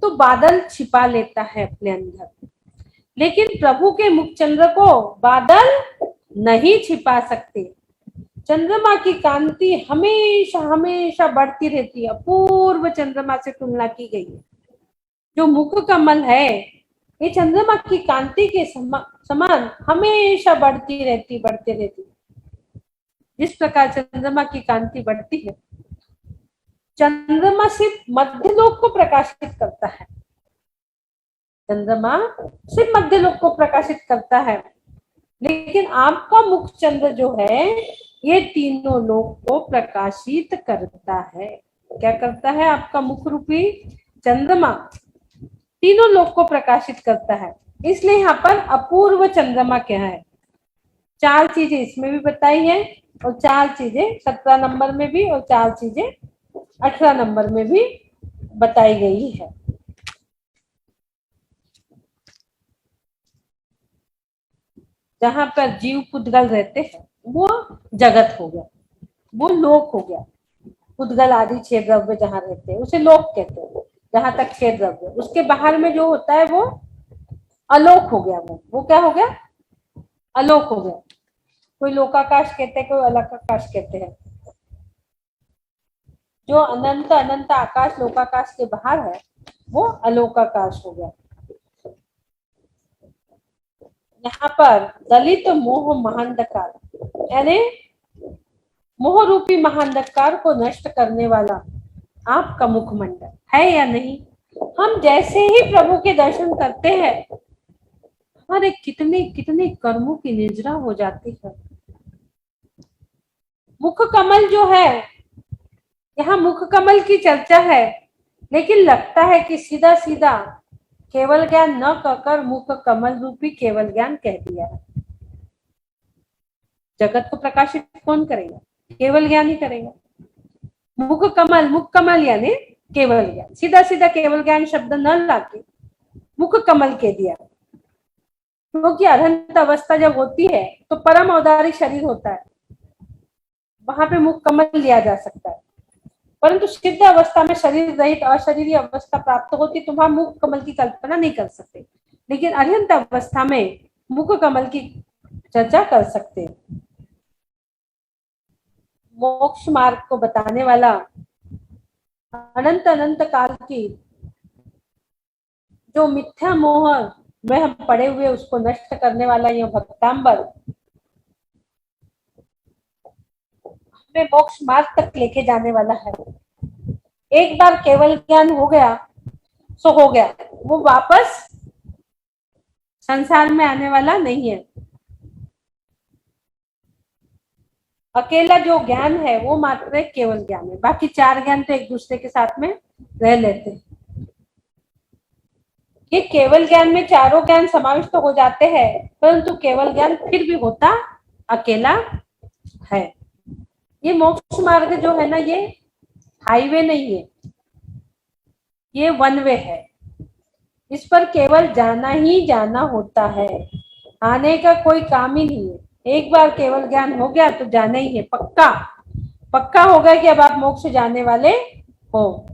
तो बादल छिपा लेता है अपने अंदर, लेकिन प्रभु के मुख चंद्र को बादल नहीं छिपा सकते। चंद्रमा की कांति हमेशा हमेशा बढ़ती रहती है। अपूर्व चंद्रमा से तुलना की गई है। जो मुख कमल है ये चंद्रमा की कांति के समान हमेशा बढ़ती रहती बढ़ती रहती। जिस प्रकार चंद्रमा की कांति बढ़ती है, चंद्रमा सिर्फ मध्यलोक को प्रकाशित करता है। चंद्रमा सिर्फ मध्यलोक को प्रकाशित करता है, लेकिन आपका मुख चंद्र जो है ये तीनों लोक को प्रकाशित करता है। क्या करता है? आपका मुख रूपी चंद्रमा तीनों लोक को प्रकाशित करता है। इसलिए यहाँ पर अपूर्व चंद्रमा क्या है? 4 चीजें इसमें भी बताई है, और 4 चीजें 17 नंबर में भी, और 4 चीजें 18 नंबर में भी बताई गई है। जहां पर जीव पुद्गल रहते हैं वो जगत हो गया, वो लोक हो गया। पुद्गल आदि 6 द्रव्य जहां रहते हैं उसे लोक कहते हैं। जहां तक 6 द्रव्य, उसके बाहर में जो होता है वो अलोक हो गया। वो क्या हो गया? अलोक हो गया। कोई लोकाकाश कहते हैं, कोई अलग आकाश कहते हैं। जो अनंत अनंत आकाश लोकाकाश के बाहर है वो अलोकाकाश हो गया। यहाँ पर दलित मोह महांधकार, यानी मोह रूपी महांधकार को नष्ट करने वाला आपका मुखमंडल है या नहीं? हम जैसे ही प्रभु के दर्शन करते हैं, हमारे कितने कितने कर्मों की निर्जरा हो जाती है। मुख कमल जो है, यहाँ मुख कमल की चर्चा है, लेकिन लगता है कि सीधा सीधा केवल ज्ञान न कहकर मुख कमल रूपी केवल ज्ञान कह दिया है। जगत को प्रकाशित कौन करेगा? केवल ज्ञान ही करेगा। मुख कमल यानी केवल ज्ञान, सीधा सीधा केवल ज्ञान शब्द न लाके मुख कमल कह दिया। क्योंकि अनंत अवस्था जब होती है तो परम औदारिक शरीर होता है, वहां पे मुख कमल लिया जा सकता है। परंतु सिद्ध अवस्था में शरीर रहित अशरीरी अवस्था प्राप्त होती तो वहां मुख कमल की कल्पना नहीं कर सकते, लेकिन अर्हंत अवस्था में मुख कमल की चर्चा कर सकते। मोक्ष मार्ग को बताने वाला अनंत अनंत काल की जो मिथ्या मोह में हम पड़े हुए उसको नष्ट करने वाला यह भक्तांबर हमें मोक्ष मार्ग तक लेके जाने वाला है। एक बार केवल ज्ञान हो गया सो हो गया, वो वापस संसार में आने वाला नहीं है। अकेला जो ज्ञान है वो मात्र एक केवल ज्ञान है, बाकी चार ज्ञान तो एक दूसरे के साथ में रह लेते हैं। ये केवल ज्ञान में चारों ज्ञान समाविष्ट हो जाते हैं, परंतु केवल ज्ञान फिर भी होता अकेला है। ये मोक्ष मार्ग जो है ना, ये हाईवे नहीं है, ये वन वे है। इस पर केवल जाना ही जाना होता है, आने का कोई काम ही नहीं है। एक बार केवल ज्ञान हो गया तो जाना ही है, पक्का पक्का हो गया कि अब आप मोक्ष जाने वाले हो।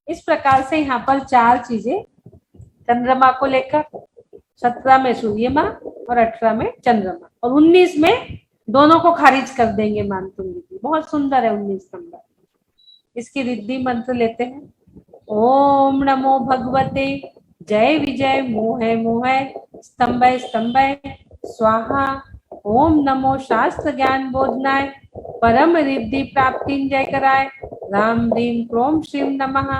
इस प्रकार से यहाँ पर चार चीजें, चंद्रमा को लेकर 17 में सूर्य माँ और 18 में चंद्रमा और 19 में दोनों को खारिज कर देंगे मानतुंगी की। बहुत सुंदर है 19 नंबर। इसकी रिद्धि मंत्र लेते हैं। ओम नमो भगवते जय विजय मोहे मोहे स्तंभय स्तंभय स्वाहा। ओम नमो शास्त्र ज्ञान बोधनाय परम रिद्धि प्राप्ति जय कराय। राम रीम क्रोम श्रीम नमः।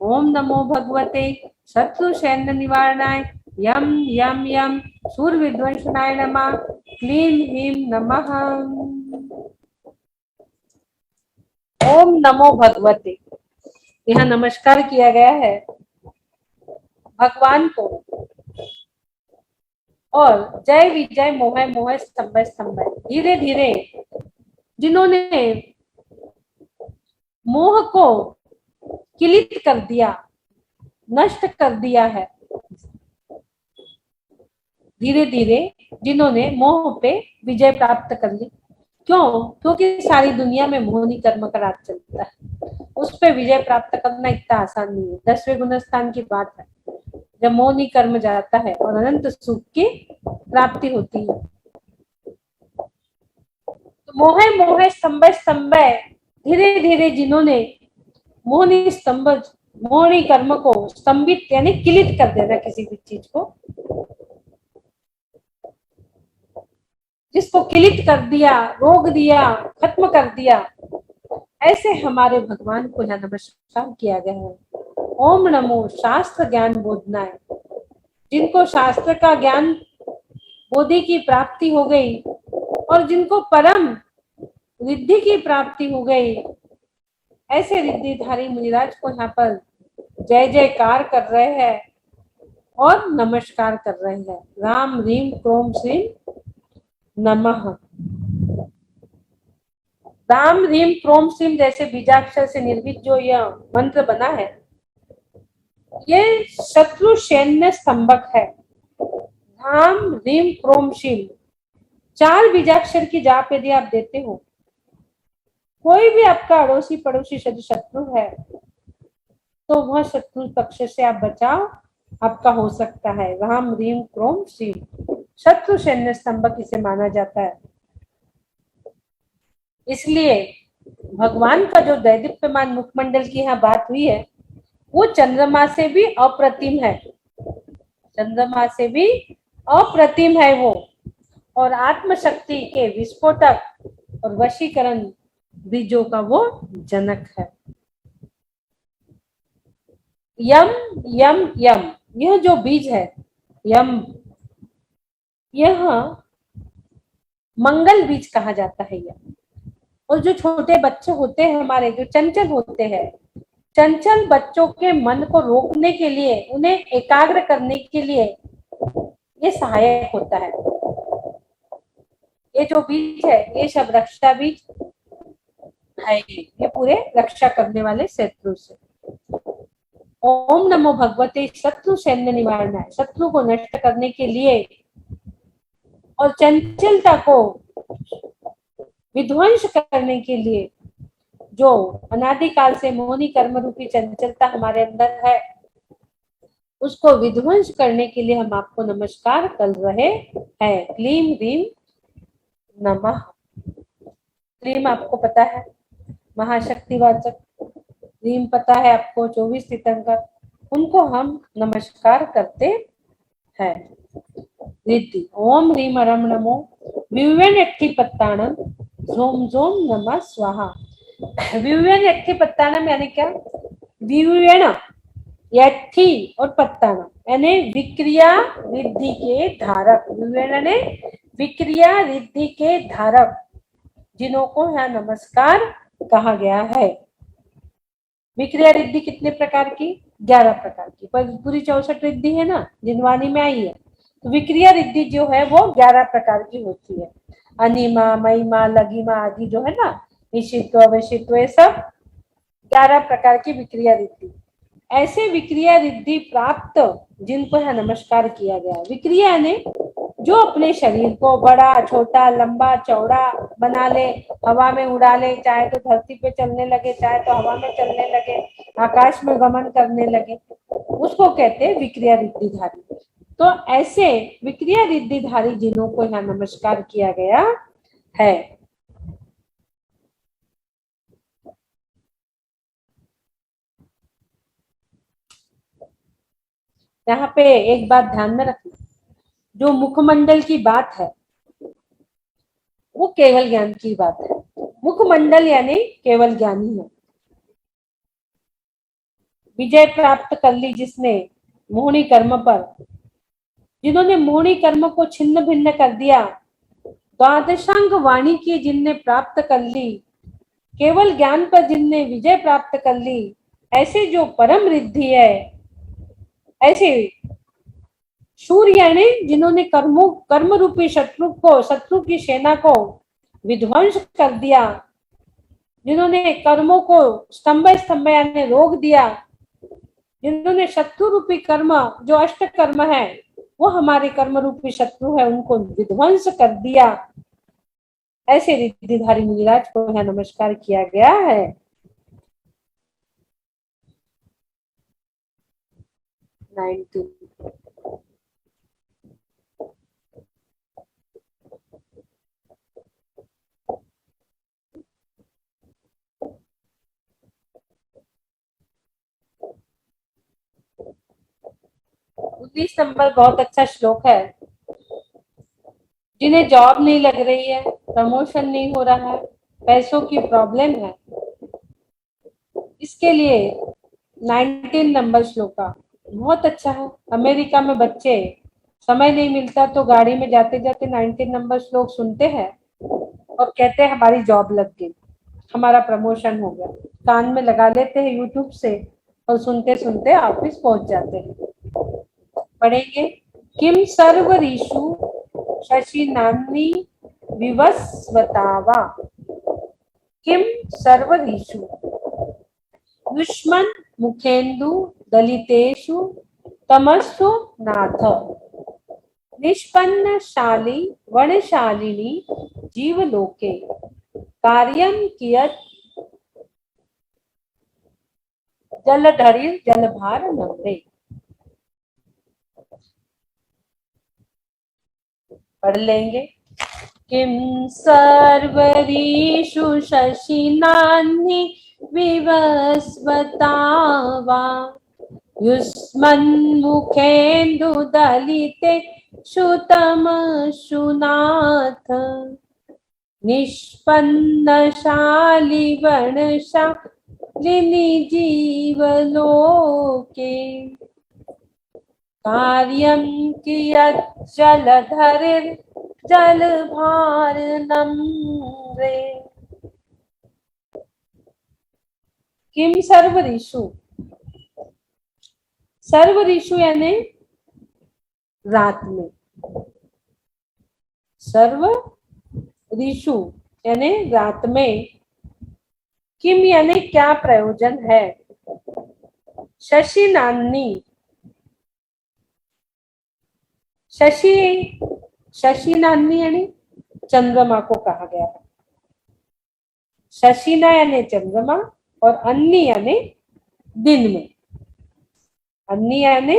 ओम नमो भगवते शत्रु सैन्य निवारणाय यम यम यम सूर विध्वंसनाय नमः। क्लीं ह्रीं नमः। ओम नमो भगवते, यहाँ नमस्कार किया गया है भगवान को, और जय विजय मोह मोह स्तंभ स्तंभ। धीरे धीरे जिन्होंने मोह को किलित कर दिया, नष्ट कर दिया है, धीरे धीरे जिन्होंने मोह पे विजय प्राप्त कर ली। क्यों? क्योंकि सारी दुनिया में मोहनी कर्म का राज चलता है, उस पे विजय प्राप्त करना इतना आसान नहीं है। 10वें गुणस्थान की बात है, जब मोहनी कर्म जाता है और अनंत सुख की प्राप्ति होती है। तो मोहे मोहे स्तंभ स्तंभ, धीरे धीरे जिन्होंने मोहनी स्तंभ मोहनी कर्म को स्तंभित यानी किलित कर देना, किसी भी चीज को जिसको किलित कर दिया, रोक दिया, खत्म कर दिया, ऐसे हमारे भगवान को यहाँ नमस्कार किया गया है। ओम नमो शास्त्र ज्ञान बोधनाय, जिनको शास्त्र का ज्ञान बोधि की प्राप्ति हो गई और जिनको परम रिद्धि की प्राप्ति हो गई, ऐसे रिद्धिधारी मुनिराज को यहाँ पर जय जयकार कर रहे हैं और नमस्कार कर रहे हैं। राम रीम क्रोम श्रीम नमः। राम रीम क्रोम श्रीम जैसे बीजाक्षर से निर्मित जो यह मंत्र बना है, ये शत्रु सैन्य स्तंभक है। राम रीम क्रोम श्रीम 4 बीजाक्षर की जाप यदि आप देते हो, कोई भी आपका अड़ोसी पड़ोसी शत्रु है तो वह शत्रु पक्ष से आप बचाव आपका हो सकता है। राम रीम क्रोम श्रीम शत्रु सैन्य स्तंभक इसे माना जाता है। इसलिए भगवान का जो दैदीप्यमान मुखमंडल की यहाँ बात हुई है, वो चंद्रमा से भी अप्रतिम है, चंद्रमा से भी अप्रतिम है वो, और आत्मशक्ति के विस्फोटक और वशीकरण बीजों का वो जनक है। यम यम यम, यह जो बीज है यम, यह मंगल बीज कहा जाता है। यह, और जो छोटे बच्चे होते हैं हमारे, जो चंचल होते हैं, चंचल बच्चों के मन को रोकने के लिए, उन्हें एकाग्र करने के लिए ये सहायक होता है। ये जो बीज है ये सब रक्षा बीज है, ये पूरे रक्षा करने वाले शत्रु से। ओम नमो भगवते शत्रु सैन्य निवारणाय, शत्रु को नष्ट करने के लिए और चंचलता को विध्वंस करने के लिए जो अनादिकाल से मोहनी कर्म रूपी चंचलता हमारे अंदर है, उसको विध्वंस करने के लिए हम आपको नमस्कार कर रहे हैं। क्लीम ह्रीम नमः। क्लीम आपको पता है महाशक्तिवाचक, ह्रीम पता है आपको 24 तीर्थंकर, उनको हम नमस्कार करते हैं। रिद्धि ओम ह्रीम अरम नमो विवेन एट्ठी पत्ताणम झोम झोम नमः स्वाहा। विवेन एट्ठी पत्ताणम यानी क्या? विवेन यठी और पत्ताणम यानी विक्रिया रिद्धि के धारक। विवेन ने विक्रिया रिद्धि के धारक, जिन्हों को यहाँ नमस्कार कहा गया है। विक्रिया रिद्धि कितने प्रकार की? 11 प्रकार की। पर पूरी 64 रिद्धि है ना, जिनवानी में आई है। तो विक्रिया रिद्धि जो है वो 11 प्रकार की होती है। अनिमा, महिमा, लघिमा आदि जो है ना, निशित्व, अविशित्व, ये सब 11 प्रकार की विक्रिया रिद्धि। ऐसे विक्रिया रिद्धि प्राप्त जिनको यहाँ नमस्कार किया गया। विक्रिया ने जो अपने शरीर को बड़ा, छोटा, लंबा, चौड़ा बना ले, हवा में उड़ा ले, चाहे तो धरती पे चलने लगे, चाहे तो हवा में चलने लगे, आकाश में गमन करने लगे, उसको कहते हैं विक्रिया रिद्धिधारी। तो ऐसे विक्रिया रिद्धिधारी जिन्हों को यहाँ नमस्कार किया गया है। यहाँ पे एक बात ध्यान में रखना, जो मुखमंडल की बात है वो केवल ज्ञान की बात है। मुखमंडल यानी केवल ज्ञानी है। विजय प्राप्त कर ली जिसने मोहनी कर्म पर, जिन्होंने मोहनी कर्म को छिन्न भिन्न कर दिया, द्वादशांग वाणी की जिनने प्राप्त कर ली, केवल ज्ञान पर जिनने विजय प्राप्त कर ली, ऐसे जो परम रिद्धि है, ऐसे शूर यानी जिन्होंने कर्म रूपी शत्रु की सेना को विध्वंस कर दिया, जिन्होंने कर्मों को स्तंभ स्तंभ यानी रोक दिया, जिन्होंने शत्रु रूपी कर्म जो अष्ट कर्म है वो हमारे कर्म रूपी शत्रु है, उनको विध्वंस कर दिया, ऐसे रिद्धिधारी मुनिराज को यहाँ नमस्कार किया गया है। उन्नीस नंबर बहुत अच्छा श्लोक है। जिन्हें जॉब नहीं लग रही है, प्रमोशन नहीं हो रहा है, पैसों की प्रॉब्लम है, इसके लिए 19 नंबर श्लोका बहुत अच्छा है। अमेरिका में बच्चे समय नहीं मिलता तो गाड़ी में जाते जाते 19 नंबर श्लोक सुनते हैं और कहते हैं हमारी जॉब लग गई, हमारा प्रमोशन हो गया। कान में लगा लेते हैं यूट्यूब से और सुनते सुनते ऑफिस पहुंच जाते हैं। पढ़ेंगे। किम सर्व ऋषु शशि नान्नी विवस्वतावा। किम सर्व ऋषु युष्मन् मुखेन्दु दलितेषु तमस्सु नाथ। निष्पन्नशाली वनशालिनी जीवलोके कार्यं कियत् जलधरिर् जलभार नम्रे। पढ़ लेंगे। किम सर्वरीषु शशिनान्नि विवस्वतावा युष्मन्मुखेन्दुदलिते शुतमशुनाथ। निष्पन्नशाली वनशालिनी जीवलोके कार्यं कियत् जलधरिर् जलभार नम्रे। किम सर्व ऋषु, सर्व ऋषु यानी रात में, सर्व ऋषु यानी रात में, किम यानी क्या प्रयोजन है, शशि नान्नी, शशि नान्नी यानी चंद्रमा को कहा गया है। शशिना यानी चंद्रमा और अन्नी यानी दिन में, अन्नी यानी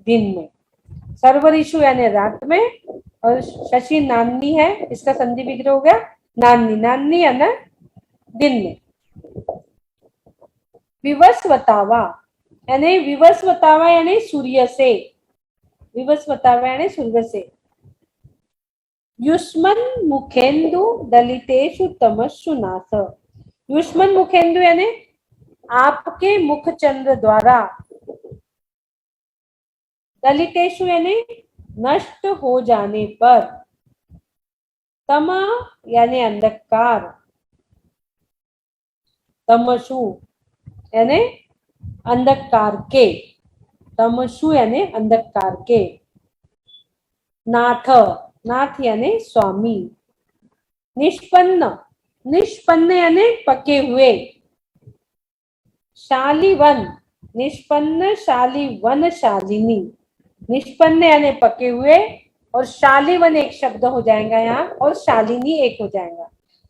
दिन में, सर्वऋषु यानी रात में, और शशि नान्नी है, इसका संधि विग्रह हो गया नान्नी, नान्नी यानी दिन में। विवस्वतावा यानी सूर्य से, विवस्वतावा यानी सूर्य से। युष्मन मुखेन्दु दलितेषु तमस्सु नाथ, युष्मन मुखेन्दु यानी आपके मुख चंद्र द्वारा, दलितेषु यानी नष्ट हो जाने पर, तम यानी अंधकार, तमसु यानी अंधकार के, तमसु यानी अंधकार के, नाथ, नाथ यानी स्वामी, निष्पन्न, निष्पन्न यानी पके हुए, शालीवन, निष्पन्न शालीवन शालिनी, निष्पन्न यानी पके हुए और शालीवन एक शब्द हो जाएगा यहाँ और शालिनी एक हो जाएगा।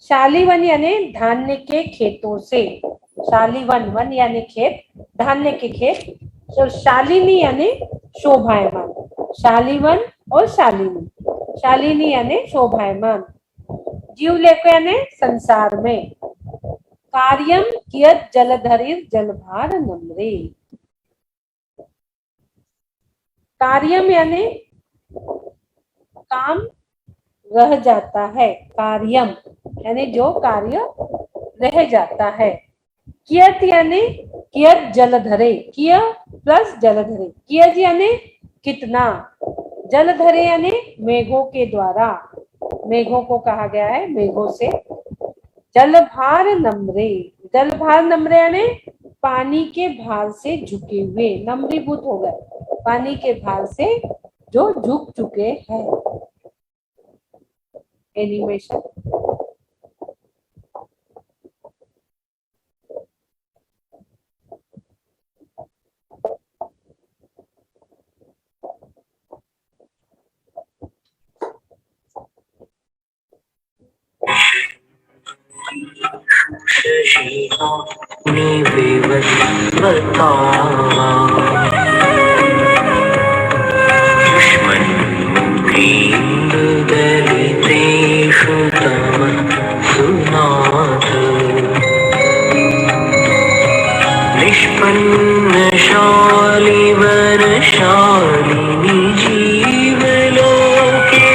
शालीवन यानी धान्य के खेतों से, शालीवन, वन यानी खेत, धान्य के खेत, तो शालिनी यानी शोभायमान, शालीवन और शालिनी, शालिनी यानी शोभायमान। जीवलेख यानी संसार में। कार्यम कियत जलधरिर जलभार नम्रे, कार्यम यानी काम रह जाता है, कार्यम यानी जो कार्य रह जाता है। कियत यानी कियत जलधरे, किय प्लस जलधरे, कियत यानी कितना, जलधरे यानी मेघों के द्वारा, मेघों को कहा गया है मेघों से। जलभार नम्रे, जलभार नम्रे यानी पानी के भार से झुके हुए, नम्रीभूत हो गए, पानी के भार से जो झुक चुके हैं। एनिमेशन। शशिना विवस्वतावा युष्मन्मुखेन्दुदलितेषु तमस्सु नाथ, निष्पन्नशालिवनशालिनी जीवलोके,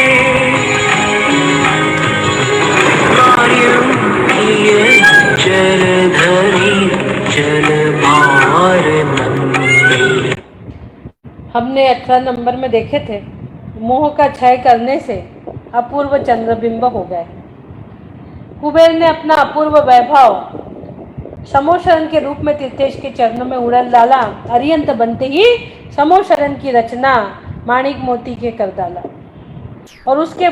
कार्यं कियत् जलधरि जलभार नम्रे। हमने 18 नंबर में देखे थे, मोह का क्षय करने से अपूर्व चंद्रबिंब हो गए। कुबेर ने अपना अपूर्व वैभव समोशरण के रूप में तीर्थेश के चरणों में उड़ल डाला। अरियंत बनते ही समोशरण की रचना माणिक मोती के कर डाला और उसके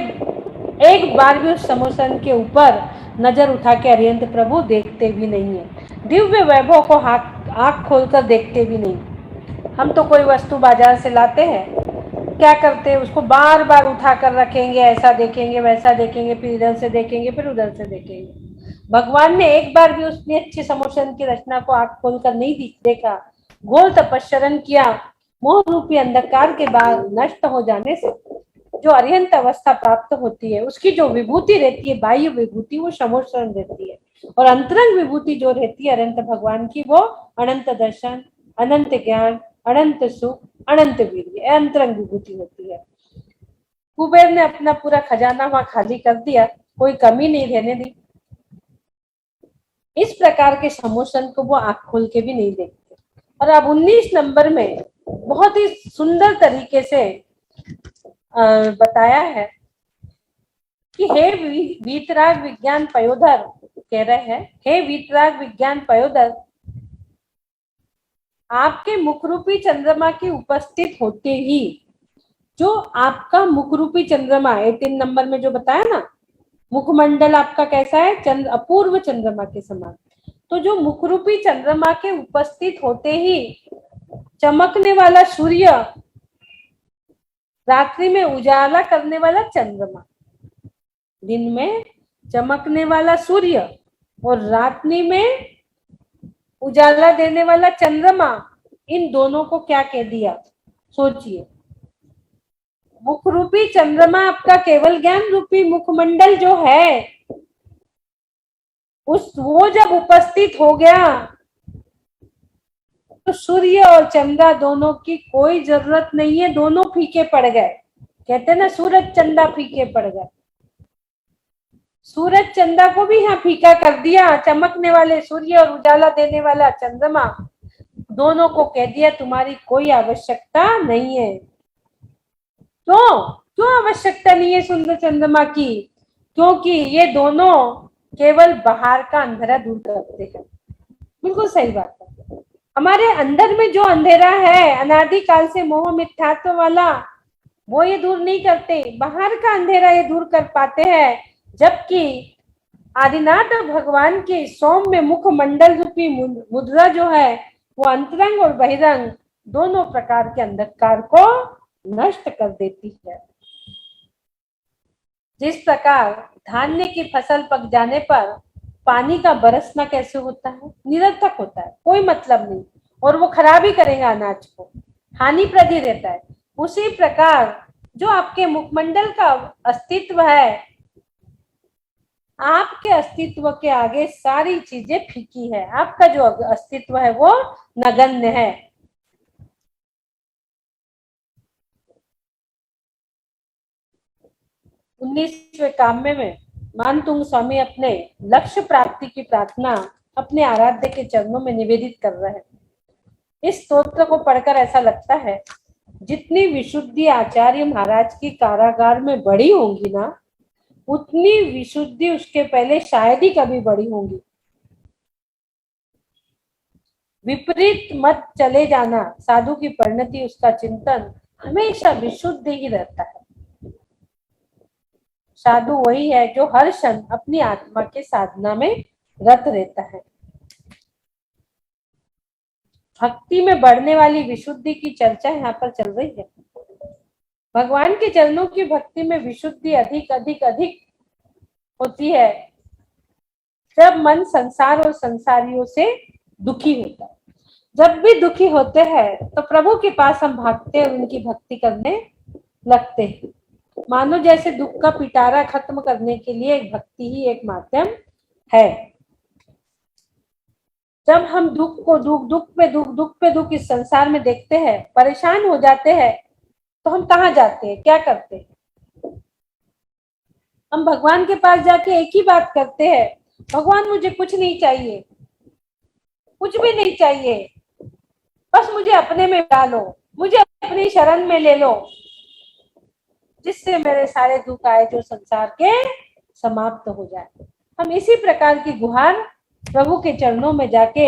एक बार भी उस समोशरण के ऊपर नजर उठा के अरियंत प्रभु देखते भी नहीं है। दिव्य वैभव को आंख खोलकर देखते भी नहीं। हम तो कोई वस्तु बाजार से लाते हैं, क्या करते हैं, उसको बार बार उठा कर रखेंगे, ऐसा देखेंगे वैसा देखेंगे, फिर इधर से देखेंगे फिर उधर से देखेंगे। भगवान ने एक बार भी उसने अच्छी समोशन की रचना को आंख खोलकर नहीं देखा। घोर तपस्चरण किया। मोह रूपी अंधकार के बाद नष्ट हो जाने से जो अरिहंत अवस्था प्राप्त होती है, उसकी जो विभूति रहती है, बाह्य विभूति, वो समोशरण रहती है, और अंतरंग विभूति जो रहती है अनंत भगवान की, वो अनंत दर्शन, अनंत ज्ञान, अनंत सुख, अनंत वीर्य, अंतरंग विभूति होती है। कुबेर ने अपना पूरा खजाना वहां खाली कर दिया, कोई कमी नहीं रहने दी। इस प्रकार के समोशन को वो आंख खोल के भी नहीं देखते। और अब 19 नंबर में बहुत ही सुंदर तरीके से बताया है कि हे वीतराग विज्ञान पयोधर, कह रहे हैं हे वीतराग विज्ञान पयोधर, आपके मुखरूपी चंद्रमा की उपस्थित होते ही, जो आपका मुखरूपी चंद्रमा 18 नंबर में जो बताया ना, मुखमंडल आपका कैसा है, चंद्र अपूर्व चंद्रमा के समान, तो जो मुखरूपी चंद्रमा के उपस्थित होते ही चमकने वाला सूर्य, रात्रि में उजाला करने वाला चंद्रमा, दिन में चमकने वाला सूर्य और रात्रि में उजाला देने वाला चंद्रमा, इन दोनों को क्या कह दिया? सोचिए। मुख रूपी चंद्रमा आपका केवल ज्ञान रूपी मुखमंडल जो है, उस वो जब उपस्थित हो गया तो सूर्य और चंद्रमा दोनों की कोई जरूरत नहीं है, दोनों फीके पड़ गए। कहते हैं ना, सूरज चंदा फीके पड़ गए। सूरज चंदा को भी यहाँ फीका कर दिया। चमकने वाले सूर्य और उजाला देने वाला चंद्रमा, दोनों को कह दिया तुम्हारी कोई आवश्यकता नहीं है। क्यों क्यों आवश्यकता नहीं है सुंदर चंद्रमा की? क्योंकि ये दोनों केवल बाहर का अंधेरा दूर करते हैं। बिल्कुल सही बात है। हमारे अंदर में जो अंधेरा है, अनादि काल से मोह मिथ्यात्व वाला, वो ये दूर नहीं करते। बाहर का अंधेरा ये दूर कर पाते हैं, जबकि आदिनाथ भगवान के सौम्य मुख मंडल रूपी मुद्रा जो है, वो अंतरंग और बहिरंग दोनों प्रकार के अंधकार को नष्ट कर देती है। जिस प्रकार धान्य की फसल पक जाने पर पानी का बरसना कैसे होता है? निरर्थक होता है, कोई मतलब नहीं, और वो खराब ही करेगा अनाज को, हानिप्रद ही रहता है। उसी प्रकार जो आपके मुखमंडल का अस्तित्व है, आपके अस्तित्व के आगे सारी चीजें फीकी है। आपका जो अस्तित्व है वो नगण्य है। 19वें काम्य में मानतुंग स्वामी अपने लक्ष्य प्राप्ति की प्रार्थना अपने आराध्य के चरणों में निवेदित कर रहे हैं। इस स्तोत्र को पढ़कर ऐसा लगता है जितनी विशुद्धि आचार्य महाराज की कारागार में बढ़ी होंगी ना, उतनी विशुद्धि उसके पहले शायद ही कभी बढ़ी होंगी। विपरीत मत चले जाना साधु की परिणति, उसका चिंतन हमेशा विशुद्ध ही रहता है। साधु वही है जो हर क्षण अपनी आत्मा के साधना में रत रहता है। भक्ति में बढ़ने वाली विशुद्धि की चर्चा यहाँ पर चल रही है। भगवान के चरणों की भक्ति में विशुद्धि अधिक अधिक अधिक होती है जब मन संसार और संसारियों से दुखी होता है। जब भी दुखी होते हैं तो प्रभु के पास हम भागते और उनकी भक्ति करने लगते हैं। मानो जैसे दुख का पिटारा खत्म करने के लिए एक भक्ति ही एक माध्यम है। जब हम दुख को दुख पे दुख इस संसार में देखते हैं, परेशान हो जाते हैं, तो हम कहाँ जाते हैं, क्या करते हैं? हम भगवान के पास जाके एक ही बात करते हैं, भगवान मुझे कुछ नहीं चाहिए, कुछ भी नहीं चाहिए, बस मुझे अपने में डालो, मुझे अपनी शरण में ले लो, जिससे मेरे सारे दुख आए जो संसार के समाप्त हो जाए। हम इसी प्रकार की गुहार प्रभु के चरणों में जाके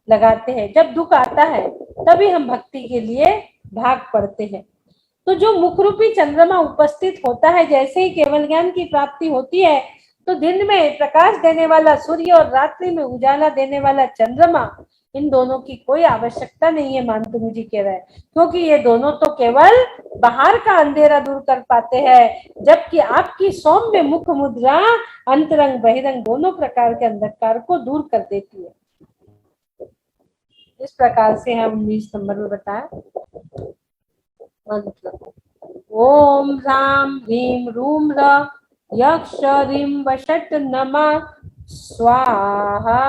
लगाते हैं। जब दुख आता है तभी हम भक्ति के लिए भाग पड़ते हैं। तो जो मुखरूपी चंद्रमा उपस्थित होता है, जैसे ही केवल ज्ञान की प्राप्ति होती है तो दिन में प्रकाश देने वाला सूर्य और रात्रि में उजाला देने वाला चंद्रमा, इन दोनों की कोई आवश्यकता नहीं है, मानतुंग जी कह रहे हैं, क्योंकि ये दोनों तो केवल बाहर का अंधेरा दूर कर पाते हैं, जबकि आपकी सौम्य मुख मुद्रा अंतरंग बहिरंग दोनों प्रकार के अंधकार को दूर कर देती है। इस प्रकार से हम 19 नंबर में बताया मंत्र। ओम ह्राम ह्रीम रूम र यक्ष ह्रीम वषट नमः स्वाहा।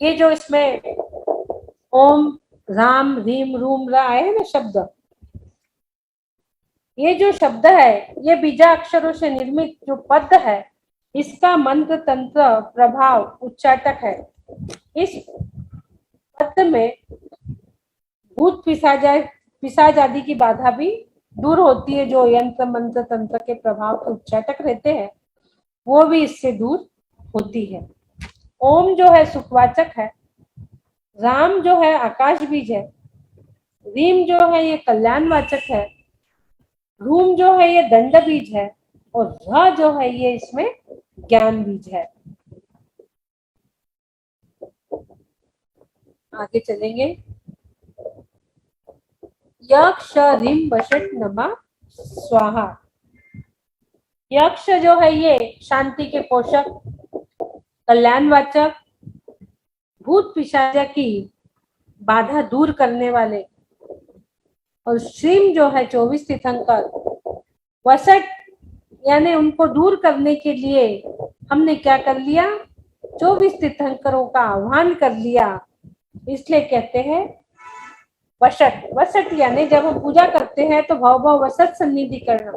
ये जो इसमें ओम राम ह्रीम रूम र आए हैं ना शब्द, ये जो शब्द है ये बीजा अक्षरों से निर्मित जो पद है, इसका मंत्र तंत्र प्रभाव उच्चाटक है। इस पद में भूत पिशाच आदि की बाधा भी दूर होती है। जो यंत्र मंत्र तंत्र के प्रभाव के उच्चाटक रहते हैं वो भी इससे दूर होती है। ओम जो है सुखवाचक है, राम जो है आकाश बीज है, रीम जो है ये कल्याणवाचक है, रूम जो है ये दंड बीज है, और र जो है ये इसमें ज्ञान बीज है। आगे चलेंगे। यक्ष ह्रीम वषट नमः स्वाहा। यक्ष जो है ये शांति के पोषक, कल्याणवाचक, भूत पिशाच की बाधा दूर करने वाले, और श्रीम जो है 24 तीर्थंकर, वसट यानी उनको दूर करने के लिए हमने क्या कर लिया, 24 तीर्थंकरों का आह्वान कर लिया, इसलिए कहते हैं वसट। वसट यानी जब हम पूजा करते हैं तो भव भव वसत सन्निधि करना,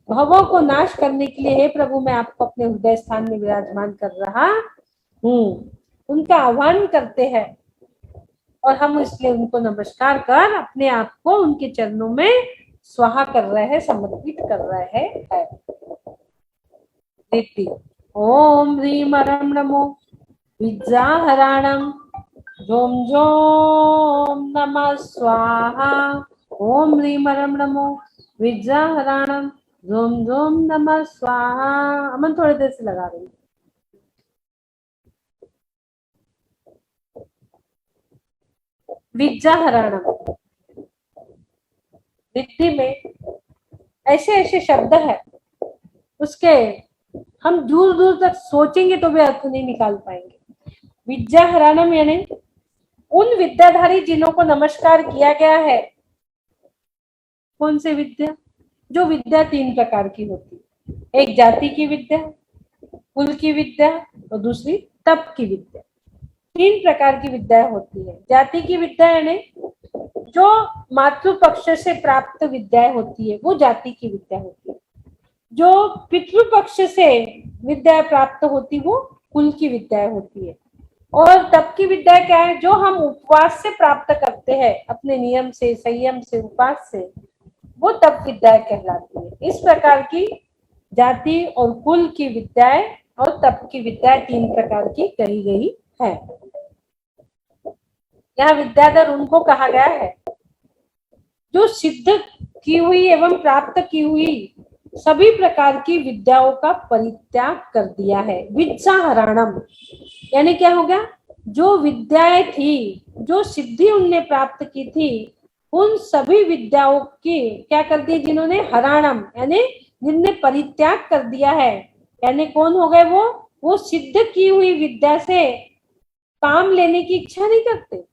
भवों को नाश करने के लिए, हे प्रभु मैं आपको अपने हृदय स्थान में विराजमान कर रहा हूँ, उनका आह्वान करते हैं और हम इसलिए उनको नमस्कार कर अपने आप को उनके चरणों में स्वाहा कर रहे हैं, समर्पित कर रहे हैं। रीति ओम ह्रीम रम नमो विद्याहराणम जोम जोम नमः स्वाहा। ओम ह्रीम रम नमो विद्याहराणम जोम जोम नमः स्वाहा। अमन थोड़ी देर से लगा रही हूँ। विद्याहरणम, रिद्धि में ऐसे ऐसे शब्द है उसके हम दूर दूर तक सोचेंगे तो भी अर्थ नहीं निकाल पाएंगे। विद्याहरणम यानी उन विद्याधारी जिन्हों को नमस्कार किया गया है। कौन से विद्या? जो विद्या 3 प्रकार की होती है, एक जाति की विद्या, कुल की विद्या और दूसरी तप की विद्या। 3 प्रकार की विद्या होती है। जाति की विद्या यानी जो मातृपक्ष से प्राप्त विद्याएं होती है वो जाति की विद्या होती है। जो पितृपक्ष से विद्या प्राप्त होती वो कुल की विद्याएं होती है। और तप की विद्या क्या है? जो हम उपवास से प्राप्त करते हैं, अपने नियम से, संयम से, उपवास से, वो तप विद्या कहलाती है। इस प्रकार की जाति और कुल की विद्याएं और तप की विद्याएं 3 प्रकार की कही गई है। यहाँ विद्याधर उनको कहा गया है जो सिद्ध की हुई एवं प्राप्त की हुई सभी प्रकार की विद्याओं का परित्याग कर दिया है। विद्याहरणम यानी क्या हो गया? जो विद्याएं थी, जो सिद्धि उनने प्राप्त की थी, उन सभी विद्याओं की क्या कर दी? जिन्होंने हरणम यानी जिनने परित्याग कर दिया है। यानी कौन हो गए वो सिद्ध की हुई विद्या से काम लेने की इच्छा नहीं करते।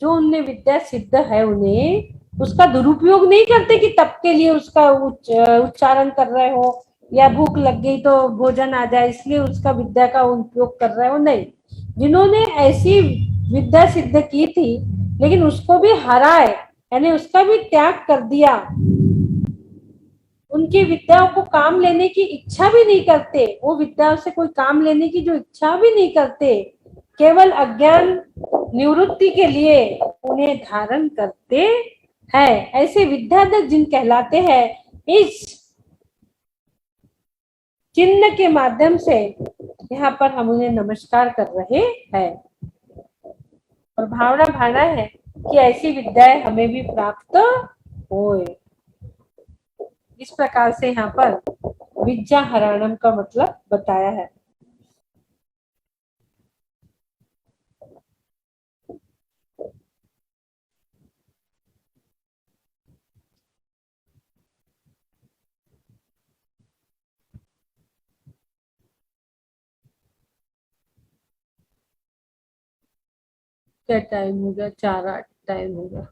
जो उनने विद्या सिद्ध है उन्हें उसका दुरुपयोग नहीं करते कि तप के लिए उसका उच्चारण कर रहे हो, या भूख लग गई तो भोजन आ जाए इसलिए उसका विद्या का उपयोग कर रहे हो। नहीं, जिन्होंने ऐसी विद्या सिद्ध की थी लेकिन उसको भी हराए यानी उसका भी त्याग कर दिया, उनकी विद्याओं को काम लेने की इच्छा भी नहीं करते, वो विद्याओं से कोई काम लेने की जो इच्छा भी नहीं करते, केवल अज्ञान निवृत्ति के लिए उन्हें धारण करते हैं, ऐसे विद्याधर जिन कहलाते हैं। इस चिन्ह के माध्यम से यहाँ पर हम उन्हें नमस्कार कर रहे हैं और भावना भाना है कि ऐसी विद्याएं हमें भी प्राप्त होए। इस प्रकार से यहाँ पर विद्याहरणम का मतलब बताया है। क्या टाइम हो गया? 4:08 टाइम हो गया।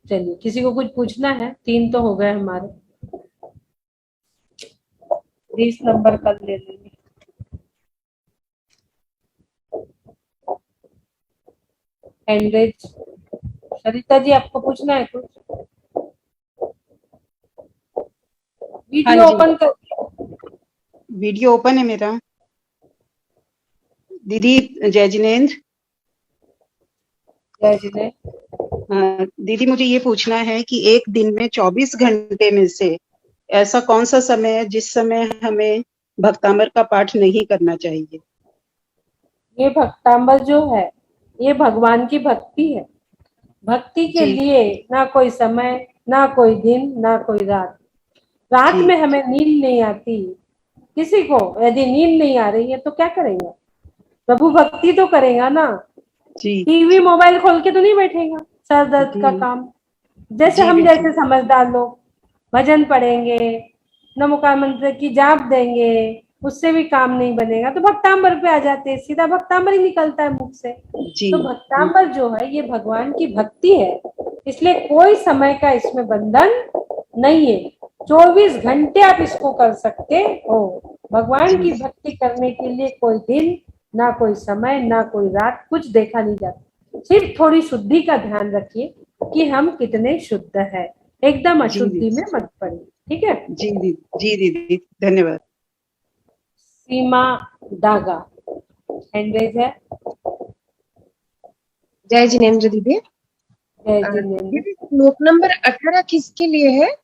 चलिए, किसी को कुछ पूछना है? 3 तो हो गए हमारे। 20 नंबर कल ले लेंगे। हैंडरेज सरिता जी, आपको पूछना है कुछ? वीडियो ओपन कर। वीडियो ओपन है मेरा। दीदी जय जिनेंद्र। जय जिनेंद्र। दीदी मुझे ये पूछना है कि एक दिन में 24 घंटे में से ऐसा कौन सा समय है जिस समय हमें भक्तामर का पाठ नहीं करना चाहिए? ये भक्तांबर जो है ये भगवान की भक्ति है। भक्ति के लिए ना कोई समय, ना कोई दिन, ना कोई रात। रात में हमें नींद नहीं आती। किसी को यदि नींद नहीं आ रही है तो क्या करेगा? प्रभु भक्ति तो करेगा ना। टीवी मोबाइल खोल के तो नहीं बैठेगा। सर दर्द का काम। जैसे हम जैसे समझदार लोग भजन पढ़ेंगे, नमोकार मंत्र की जाप देंगे, उससे भी काम नहीं बनेगा तो भक्तांबर पे आ जाते हैं, सीधा भक्तांबर ही निकलता है मुख से। जी तो भक्तांबर जो है ये भगवान की भक्ति है, इसलिए कोई समय का इसमें बंधन नहीं है। 24 घंटे आप इसको कर सकते हो। भगवान की जी भक्ति करने के लिए कोई दिन, ना कोई समय, ना कोई रात, कुछ देखा नहीं जाता। सिर्फ थोड़ी शुद्धि का ध्यान रखिए कि हम कितने शुद्ध है, एकदम जी अशुद्धि दीदी। में मत पड़िए। ठीक है। जी दीदी। जी दीदी, धन्यवाद। सीमा डागा हैंड रेज है। जय जिनेन्द्र दीदी। जय जिनेन्द्र। दीदी श्लोक नंबर 18 किसके लिए है?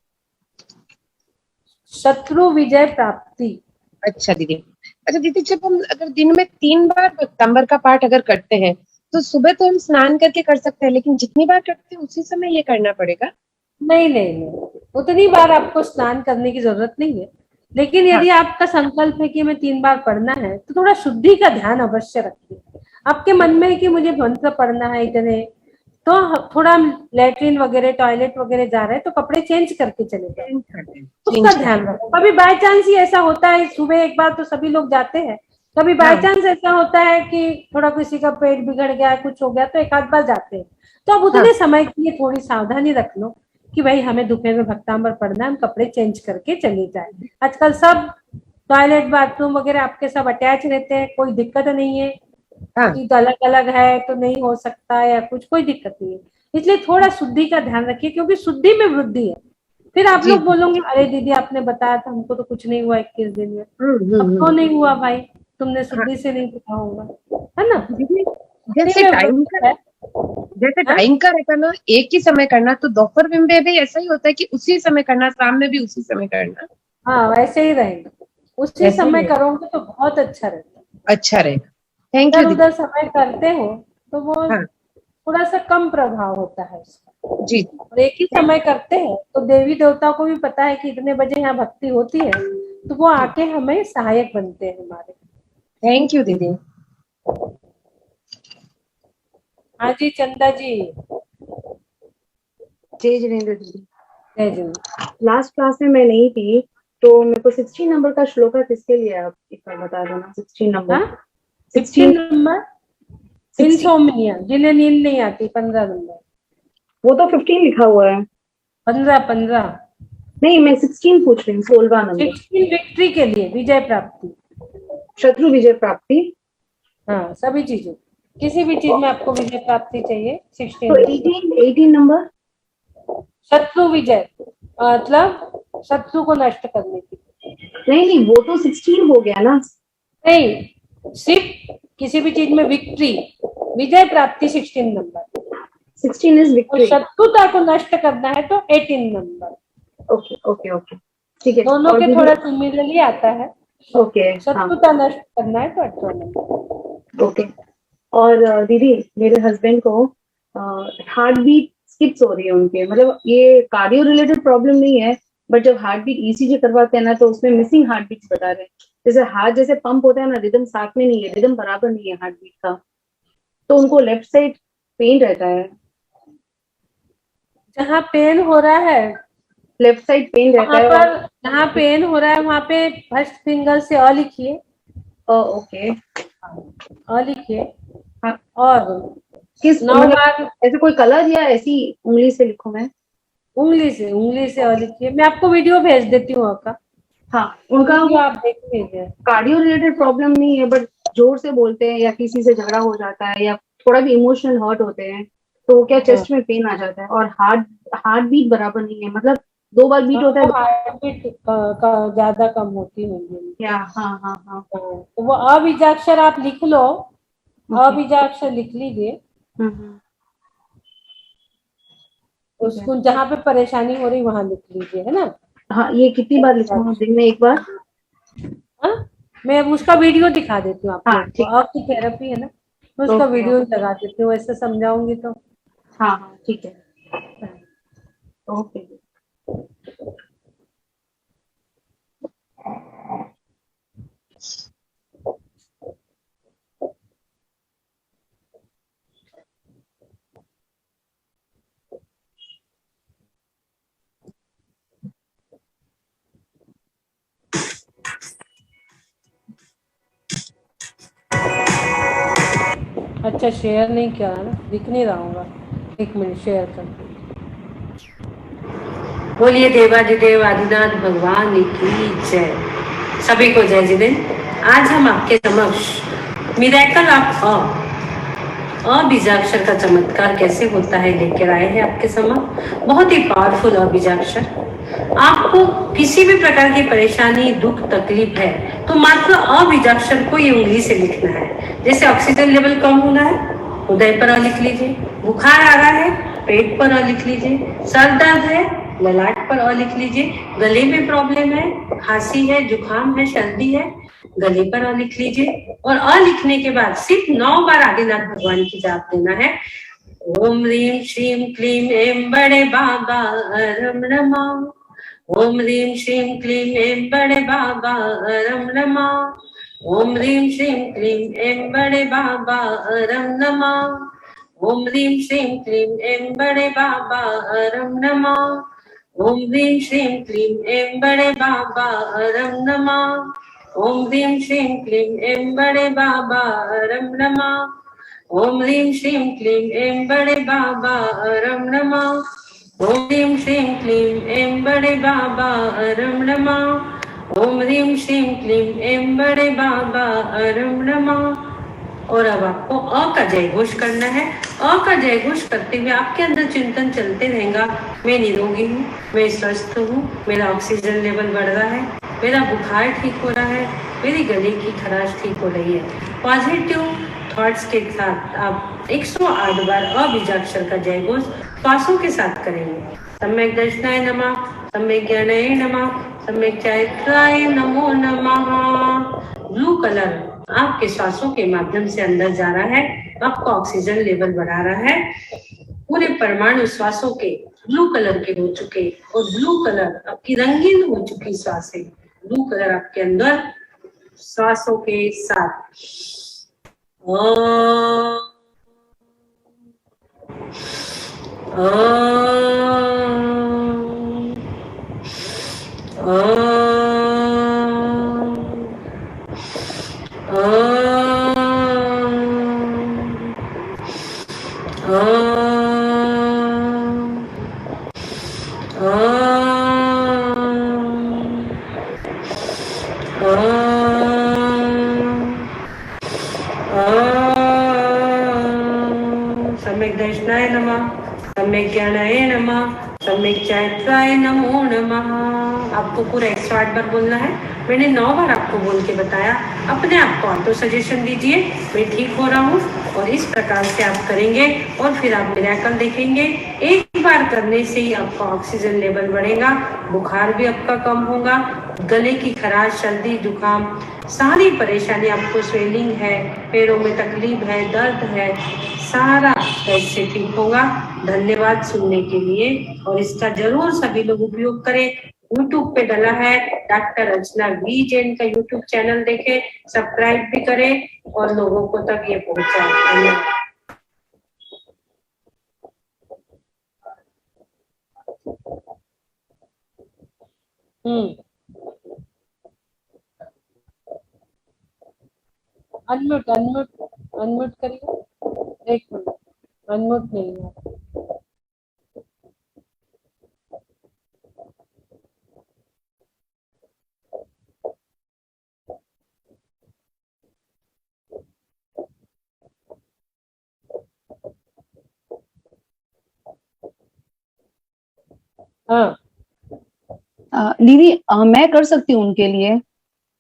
शत्रु विजय प्राप्ति। अच्छा दीदी। अच्छा दीदी, जब हम अगर दिन में 3 बार भक्तांबर का पाठ अगर करते हैं तो सुबह तो हम स्नान करके कर सकते हैं, लेकिन जितनी बार करते हैं उसी समय ये करना पड़ेगा? नहीं नहीं नहीं, उतनी बार आपको स्नान करने की जरूरत नहीं है। लेकिन हाँ यदि आपका संकल्प है कि हमें 3 बार पढ़ना है तो थोड़ा शुद्धि का ध्यान अवश्य रखिए। आपके मन में है कि मुझे मंत्र पढ़ना है इतने, तो थोड़ा लेटरिन वगैरह, टॉयलेट वगैरह जा रहे हैं तो कपड़े चेंज करके चले जाए, चेंज करते हैं, उसका चेंज करते ध्यान रखो। कभी बाय चांस ही ऐसा होता है, सुबह एक बार तो सभी लोग जाते हैं, कभी हैं। बाय हाँ चांस ऐसा होता है कि थोड़ा किसी का पेट बिगड़ गया, कुछ हो गया तो एक आध बार जाते हैं। तो अब हाँ उतने समय के लिए थोड़ी सावधानी रख लो कि भाई हमें दोपहर में भक्तांबर पढ़ना है, हम कपड़े चेंज करके चले जाए। आजकल सब टॉयलेट बाथरूम वगैरह आपके सब अटैच रहते हैं, कोई दिक्कत नहीं है। हाँ सीट अलग अलग है तो नहीं हो सकता या कुछ, कोई दिक्कत नहीं है। इसलिए थोड़ा शुद्धि का ध्यान रखिए, क्योंकि शुद्धि में वृद्धि है। फिर आप जी लोग जी। बोलोगे अरे दीदी आपने बताया था, हमको तो कुछ नहीं हुआ 21 दिन में। अब तो हम्म। नहीं हुआ भाई, तुमने हाँ शुद्धि से नहीं किया होगा, है ना। दीदी, शुद्धि जैसे में टाइम का वृद्धि है। जैसे हाँ टाइम का रहता ना एक ही समय करना, तो दोपहर में भी ऐसा ही होता है कि उसी समय करना, शाम में भी उसी समय करना? हाँ, वैसे ही रहेगा। उसी ऐसे ही समय है। करोगे तो बहुत अच्छा रहता है। अच्छा रहेगा। थैंक यू इधर दीदी। उधर समय करते हो तो वो हाँ थोड़ा सा कम प्रभाव होता है उसका। जी। और एक ही समय करते हैं तो देवी देवता को भी पता है कि इतने बजे यहाँ भक्ति होती है, तो वो आके हमें सहायक बनते हैं हमारे। थैंक यू दीदी। हाँ जी चंदा जी। जय जिनेन्द्र दीदी। जय जी। लास्ट क्लास में मैं नहीं थी, तो मेरे को 16 नंबर का श्लोक है, किसके लिए आप एक बार बता देना। 16 नंबर। हाँ 16। 15 नंबर। 16। इंसोम्निया, जिन्हें नींद नहीं आती, 15 नंबर। वो तो 15 लिखा हुआ है। 15 15। नहीं, मैं 16 पूछ रही हूँ, 16वां नंबर। 16 विक्ट्री के लिए, विजय प्राप्ति। शत्रु विजय प्राप्ति। हाँ सभी चीजों, किसी भी चीज में आपको विजय प्राप्ति चाहिए, तो 16 नंबर। 18 नंबर। शत्रु विजय मतलब शत्रु को नष्ट करने की। नहीं नहीं, वो तो 16 हो गया ना। नहीं, सिर्फ किसी भी चीज में विक्ट्री, विजय प्राप्ति 16 नंबर। 16 इज और विक्ट्री। शत्रुता को नष्ट करना है तो 18 नंबर। ओके ओके ओके, ठीक है। दोनों और के दीदी। थोड़ा सिमिलरली आता है। ओके। हाँ। शत्रुता नष्ट करना है तो 18 नंबर। ओके। और दीदी, मेरे हस्बैंड को हार्ट बीट स्किप्स हो रही है उनके, मतलब ये कार्डियो रिलेटेड प्रॉब्लम नहीं है, बट जब हार्ट बीट ईसीजी करवाते हैं ना तो उसमें मिसिंग हार्ट बीट्स बता रहे हैं। जैसे हार्ट जैसे पंप होता है ना, रिदम साथ में नहीं है, रिदम बराबर नहीं है हार्ट बीट का। तो उनको लेफ्ट साइड पेन रहता है। जहाँ पेन हो रहा है, लेफ्ट साइड पेन रहता वहां है पर, और जहाँ पेन हो रहा है वहां पे फर्स्ट फिंगर से अ लिखिए। ओके। अ लिखिए हाँ। और किस 9 बार मतलब ऐसे कोई कलर या ऐसी उंगली से लिखूं मैं? उंगली से अ लिखिए। मैं आपको वीडियो भेज देती हूँ आपका, हाँ। वो उनका वीडियो वो आप देख लीजिए। कार्डियो रिलेटेड प्रॉब्लम नहीं है, बट जोर से बोलते हैं या किसी से झगड़ा हो जाता है या थोड़ा भी इमोशनल हर्ट होते हैं तो वो क्या हाँ चेस्ट में पेन आ जाता है, और हार्ट हार्ट बीट बराबर नहीं है, मतलब 2 बार बीट होता है। वो हार्ट बीट का ज्यादा कम होती होंगी। या हाँ हाँ हाँ। तो वो अबीजाक्षर आप लिख लो, ओके। अबीजाक्षर लिख लीजिए। हम्म। ठीक है। उसको जहाँ पे परेशानी हो रही वहां लिख लीजिए, है ना। हाँ, ये कितनी बार लिखूं दिन में, एक बार? हाँ, मैं अब उसका वीडियो दिखा देती हूँ आप हाँ लोग को, ठीक। आपकी थेरेपी है ना, मैं उसका ओके वीडियो ओके। लगा देती हूँ, ऐसे समझाऊंगी तो। हाँ हाँ ठीक है। ओके। अच्छा शेयर नहीं किया है ना, दिख नहीं रहा होगा। एक मिनट शेयर कर। बोलिए देवाधिदेव आदिनाथ भगवान की जय। सभी को जय जिनेंद्र। आज हम आपके समक्ष मिरेकल ऑफ बीजाक्षर का चमत्कार कैसे होता है लेकर आए हैं आपके समक्ष। बहुत ही पावरफुल बीजाक्षर। आपको किसी भी प्रकार की परेशानी दुख तकलीफ है तो मात्र बीजाक्षर को ये उंगली से लिखना है। जैसे ऑक्सीजन लेवल कम होना है, हृदय पर लिख लीजिए। बुखार आ रहा है, पेट पर लिख लीजिए। सर दर्द है, ललाट पर लिख लीजिए। गले में प्रॉब्लम है, खांसी है, जुकाम है, सर्दी है, गले पर लिख लीजिए। और लिखने के बाद सिर्फ 9 बार आदिनाथ भगवान की जाप देना है। ओम ह्रीम श्रीम क्लीम एम बड़े बाबा रम रमा। ओम ह्रीम श्रीम क्लीम एम बड़े बाबा रम रमा। ओम ह्रीम श्रीम क्लीम एम बड़े बाबा रम नमा। ओम ह्रीम श्रीम क्लीम एम बड़े बाबा रम नमा। ओम ह्रीम श्रीम क्लीम एम बड़े बाबा रम नमा। ओम ह्रीम श्रीम क्लीम एम बड़े बाबा रम नमा। ओम ह्रीम श्रीम क्लीम एम बड़े बाबा रम नमा। ओम ह्रीम श्रीम क्लीम एम बड़े बाबा रम नमा। ओम ह्रीम श्रीम क्लीम एम बड़े बाबा रम नमा। और अब आपको का जय घोष करना है। का जय घोष करते हुए आपके अंदर चिंतन चलते रहेगा, मैं निरोगी हूँ, मैं स्वस्थ हूँ, मेरा ऑक्सीजन लेवल बढ़ रहा है, मेरा बुखार ठीक हो रहा है, मेरी गले की खराश ठीक हो रही है। पॉजिटिव थॉट्स के साथ आप 108 बार बीजाक्षर का जय घोष श्वासों के साथ करेंगे। सम्यक दर्शनाय नमः, सम्यक ज्ञानाय नमः, सम्यक चारित्राय नमो नमः। ब्लू कलर आपके श्वासों के माध्यम से अंदर जा रहा है, आपका ऑक्सीजन लेवल बढ़ा रहा है। पूरे परमाणु श्वासों के ब्लू कलर के हो चुके और ब्लू कलर आपकी रंगीन हो चुकी श्वासें ब्लू कलर आपके अंदर श्वासों के साथ। सम्यक दर्शनाय नमः, सम्यक ज्ञानाय नमः, सम्यक चारित्राय नमो नमः। आपको पूरा 108 बार बोलना है। मैंने 9 बार आपको बोल के बताया। अपने आप को ऑटो सजेशन दीजिए, मैं ठीक हो रहा हूँ। और इस प्रकार से आप करेंगे और फिर आप मिरेकल देखेंगे। एक बार करने से ही आपका ऑक्सीजन लेवल बढ़ेगा, बुखार भी आपका कम होगा, गले की खराश, सर्दी, जुकाम, सारी परेशानी, आपको स्वेलिंग है, पैरों में तकलीफ है, दर्द है, सारा ऐसे ठीक होगा। धन्यवाद सुनने के लिए और इसका जरूर सभी लोग उपयोग करें। यूट्यूब पे डला है, डॉक्टर अर्चना वी जैन का यूट्यूब चैनल देखें, सब्सक्राइब भी करें और लोगों को तक ये पहुंचाएं। धन्यवाद। अनम्यूट अनम्यूट अनम्यूट करिए। एक मिनट, अनम्यूट नहीं है। हाँ दीदी मैं कर सकती हूँ उनके लिए,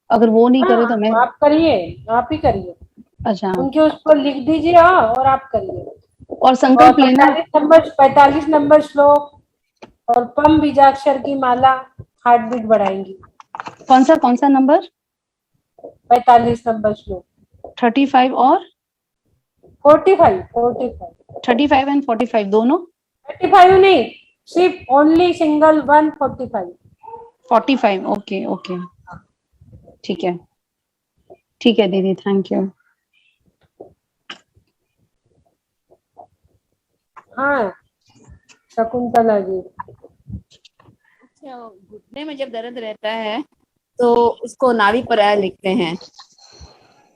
अगर वो नहीं करे तो मैं। आप करिए, आप ही करिए। अच्छा, उनके उस पर लिख दीजिए और आप करिए। और संकल्प लेना। 45 नंबर श्लोक और पम बीजाक्षर की माला हार्ट बीट बढ़ाएंगी। कौन सा नंबर? 45 नंबर श्लोक। 35 और 45 35 एंड 45 दोनों? 35 नहीं, सिर्फ ओनली सिंगल 145। 45 ओके ओके, ठीक है दीदी, थैंक यू। हाँ शकुंतला जी। अच्छा, घुटने में जब दर्द रहता है तो उसको नाभि प्राणायाम लिखते हैं।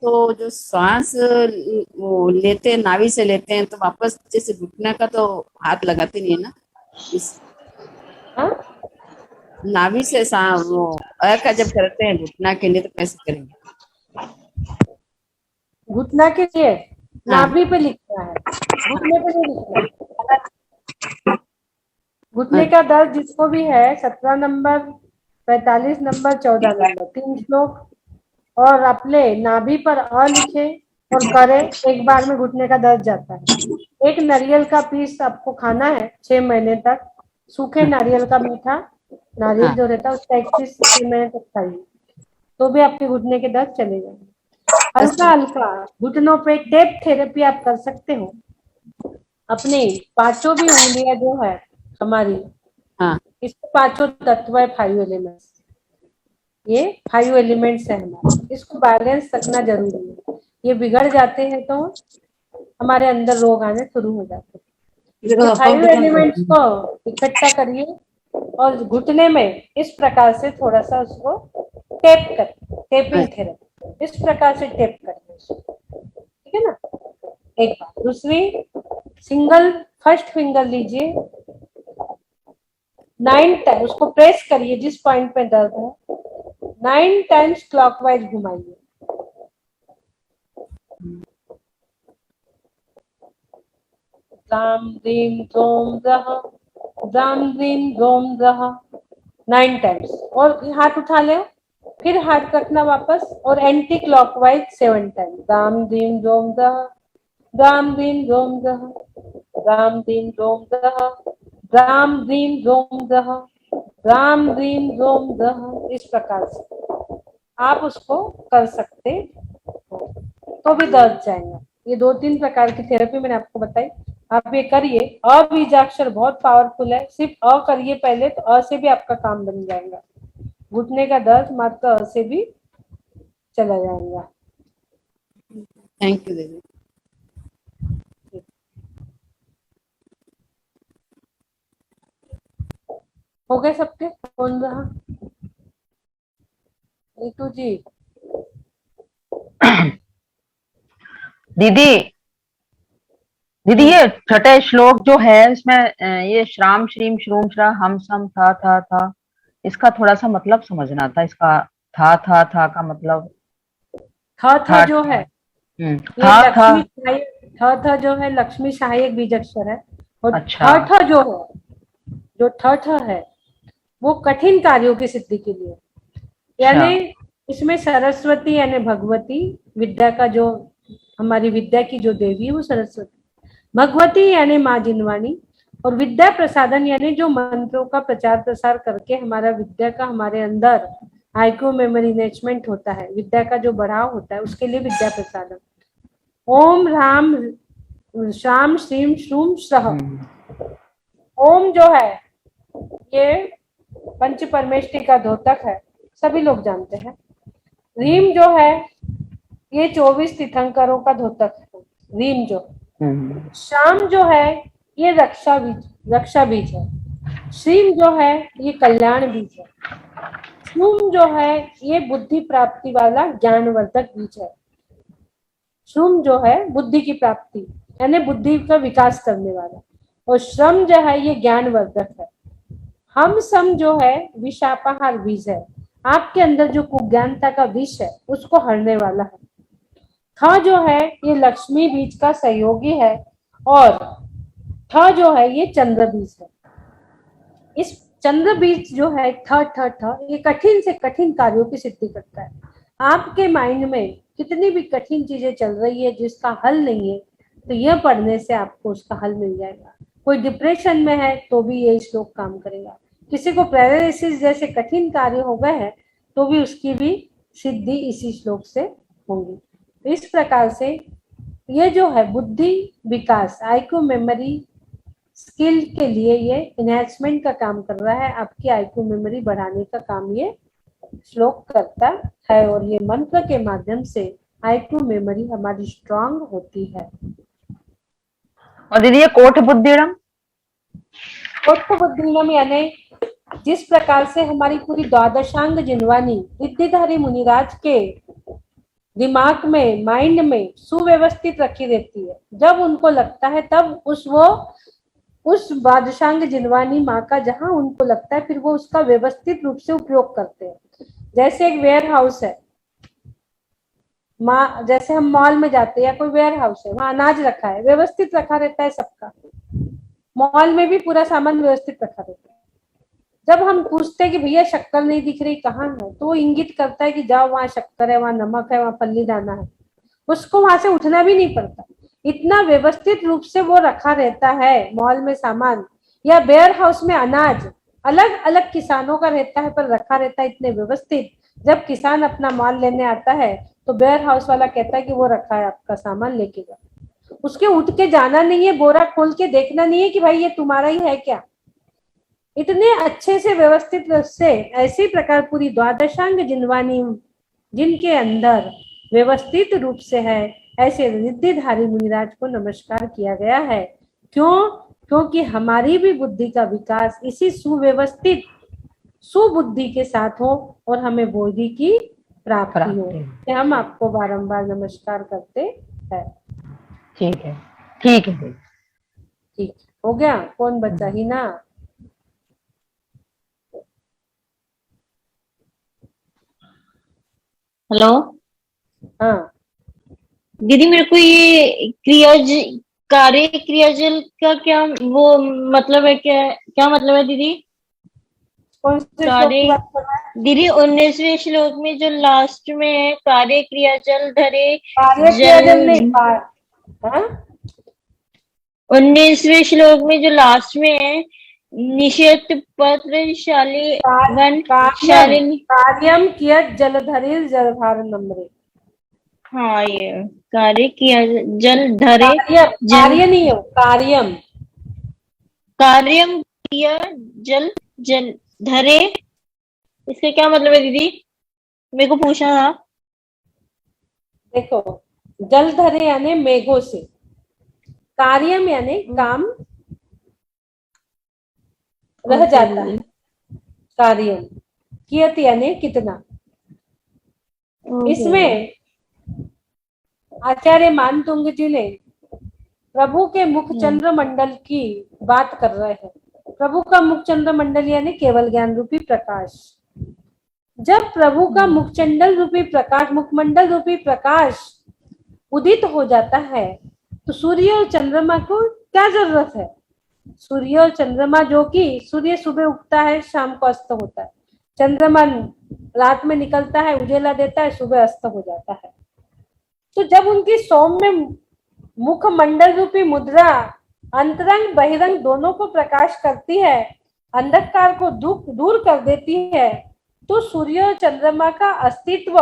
तो जो श्वास वो लेते हैं, नाभि से लेते हैं, तो वापस जैसे घुटने का तो हाथ लगाते नहीं है ना, इस हाँ? नाभि से वो का जब करते हैं घुटना के लिए तो कैसे करेंगे? घुटना के लिए हाँ। नाभि पे लिखना है, घुटने पे नहीं लिखना। घुटने का दर्द जिसको भी है 17 नंबर, 45 नंबर, 14 नंबर 3 श्लोक, और अपने नाभि पर अ लिखे और करे, एक बार में घुटने का दर्द जाता है। एक नारियल का पीस आपको खाना है 6 महीने तक, सूखे नारियल का मीठा नारियल जो रहता है उसका एक पीस 6 महीने तक खाइए, तो भी आपके घुटने के दर्द चले जाएंगे। हल्का हल्का घुटनों पे टेप थेरेपी आप कर सकते हो। अपने पांचों भी उंगलियां जो है हमारी, हाँ। इसके पांचों तत्व है 5 एलिमेंट्स, ये 5 एलिमेंट्स है हमारे, इसको बैलेंस रखना जरूरी है। ये बिगड़ जाते हैं तो हमारे अंदर रोग आने शुरू हो जाते हैं। ये 5 एलिमेंट्स को इकट्ठा करिए और घुटने में इस प्रकार से थोड़ा सा उसको टेप कर, टेपिंग थेरेपी इस प्रकार से टेप करिए उसको, ठीक है ना। एक बात, दूसरी सिंगल फर्स्ट फिंगर लीजिए, 9 टाइम उसको प्रेस करिए जिस पॉइंट पे दर्द है, 9 टाइम्स क्लॉकवाइज घुमाइए। राम रीम रोम रह, राम रीम रोम रह, 9 टाइम्स। और हाथ उठा ले, फिर हाथ रखना वापस और एंटी क्लॉकवाइज 7 टाइम। राम रीम रोम रह, राम रीम रोम रह, राम रीम रोम रह, राम रीम रोम रह, राम रीम रोम रह। इस प्रकार से आप उसको कर सकते हो तो भी दर्द जाएगा। ये 2-3 प्रकार की थेरेपी मैंने आपको बताई, आप ये करिए। अ बीजाक्षर बहुत पावरफुल है, सिर्फ अ करिए पहले, तो अ से भी आपका काम बन जाएगा। घुटने का दर्द मात्र अ से भी चला जाएगा। थैंक यू दीदी। हो गए सबके? कौन रहा? नीतू जी। दीदी दीदी ये छठे श्लोक जो है इसमें ये श्राम श्रीम श्रूम श्रा हम सम था, इसका थोड़ा सा मतलब समझना था। इसका था का मतलब था जो है ये था लक्ष्मी सहायक, था जो है लक्ष्मी सहायक बीजाक्षर है। और अच्छा। ठ जो है, जो ठ है वो कठिन कार्यों की सिद्धि के लिए, यानी इसमें सरस्वती यानी भगवती, विद्या का जो हमारी विद्या की जो देवी है वो सरस्वती, भगवती यानी माँ जिनवाणी, और विद्या प्रसादन यानी जो मंत्रों का प्रचार प्रसार करके हमारा विद्या का हमारे अंदर आईक्यू मेमोरी इनेचमेंट होता है, विद्या का जो बढ़ाव होता है, उसके लिए विद्या प्रसादन। ओम राम श्याम श्रीम श्रूम श्रह। ओम जो है ये पंच परमेष्टि का द्योतक है, सभी लोग जानते हैं। रीम जो है ये 24 तीर्थंकरों का द्योतक है, रीम जो। श्याम जो है ये रक्षा बीज है। श्रीम जो है ये कल्याण बीज है। श्रूम जो है ये बुद्धि प्राप्ति वाला ज्ञानवर्धक बीज है। श्रूम जो है बुद्धि की प्राप्ति यानी बुद्धि का विकास करने वाला, और श्रम जो है ये ज्ञानवर्धक है। हम सम जो है विषापहार बीज है, आपके अंदर जो कुज्ञानता का विष है उसको हरने वाला है। थ जो है ये लक्ष्मी बीज का सहयोगी है, और थ जो है ये चंद्र बीज है। इस चंद्र बीज जो है ठ ये कठिन से कठिन कार्यों की सिद्धि करता है। आपके माइंड में कितनी भी कठिन चीजें चल रही है जिसका हल नहीं है, तो यह पढ़ने से आपको उसका हल मिल जाएगा। कोई डिप्रेशन में है तो भी ये श्लोक काम करेगा। किसी को पैरालिसिस जैसे कठिन कार्य हो गए हैं तो भी उसकी भी सिद्धि इसी श्लोक से होगी। इस प्रकार से ये जो है बुद्धि विकास, आईक्यू मेमोरी स्किल के लिए ये इनहैंसमेंट का काम कर रहा है, आपकी आईक्यू मेमोरी बढ़ाने का काम ये श्लोक करता है, और ये मंत्र के माध्यम से आईक्यू मेमोरी हमारी स्ट्रांग होती है। और दीदी ये कोठ बुद्धिड़म, कोठ बुद्धिड़म यानी जिस प्रकार से हमारी पूरी द्वादशांग जिनवानी रिद्धिधारी मुनिराज के दिमाग में, माइंड में सुव्यवस्थित रखी रहती है। जब उनको लगता है तब उस बादशांग जिनवानी माँ का जहां उनको लगता है फिर वो उसका व्यवस्थित रूप से उपयोग करते हैं। जैसे एक वेयर हाउस है, माँ, जैसे हम मॉल में जाते हैं या कोई वेयर हाउस है, वहां अनाज रखा है, व्यवस्थित रखा रहता है सबका। मॉल में भी पूरा सामान व्यवस्थित रखा रहता है। जब हम पूछते हैं कि भैया शक्कर नहीं दिख रही कहाँ है, तो वो इंगित करता है कि जाओ वहां शक्कर है, वहां नमक है, वहां पल्ली दाना है। उसको वहां से उठना भी नहीं पड़ता, इतना व्यवस्थित रूप से वो रखा रहता है मॉल में सामान। या वेयर हाउस में अनाज अलग अलग किसानों का रहता है पर रखा रहता है इतने व्यवस्थित। जब किसान अपना माल लेने आता है तो वेयर हाउस वाला कहता है कि वो रखा है आपका सामान, लेके जाओ। उसके उठ के जाना नहीं है, बोरा खोल के देखना नहीं है कि भाई ये तुम्हारा ही है क्या। इतने अच्छे से व्यवस्थित रूप से, ऐसी प्रकार पूरी द्वादशांग जिनवानी जिनके अंदर व्यवस्थित रूप से है, ऐसे रिद्धिधारी मुनिराज को नमस्कार किया गया है। क्यों? क्योंकि हमारी भी बुद्धि का विकास इसी सुव्यवस्थित सुबुद्धि के साथ हो और हमें बोधि की प्राप्ति हो। प्राप्ति। हम आपको बारंबार नमस्कार करते हैं। ठीक है, ठीक है। ठीक हो गया? कौन बचा? ही ना? हेलो हाँ, दीदी, मेरे को ये कार्य क्रियाजल का क्या वो मतलब है? क्या क्या मतलब है दीदी? कौन से श्लोक की कार्य बात कर रहा है? दीदी 19वें श्लोक में जो लास्ट में है, कार्य क्रियाजल धरे कार्य क्रियाजल नहीं, हाँ? 19वें श्लोक में जो लास्ट में है, निषेध पत्र वन कार्यम कार्यम कियत जलधरिर जलधार नम्रे। हाँ, ये कार्य किया जल धरे कार्य नहीं है, कार्यम। कार्यम किया जल जल धरे, इसका क्या मतलब है दीदी? मेरे को पूछना था। देखो, जल धरे यानी मेघों से, कार्यम यानी काम रह जाता है, कार्यम। कियत यानी कितना। इसमें आचार्य मानतुंग जी ने प्रभु के मुख चंद्र मंडल की बात कर रहे हैं। प्रभु का मुख चंद्र मंडल यानी केवल ज्ञान रूपी प्रकाश। जब प्रभु का मुखचंडल रूपी प्रकाश, मुखमंडल रूपी प्रकाश उदित हो जाता है तो सूर्य और चंद्रमा को क्या जरूरत है? सूर्य और चंद्रमा, जो कि सूर्य सुबह उगता है, शाम को अस्त होता है। चंद्रमा रात में निकलता है, उजेला देता है, सुबह अस्त हो जाता है। तो जब उनकी सौम्य मुखमंडल रूपी मुद्रा अंतरंग बहिरंग दोनों को प्रकाश करती है, अंधकार को दूर कर देती है, तो सूर्य और चंद्रमा का अस्तित्व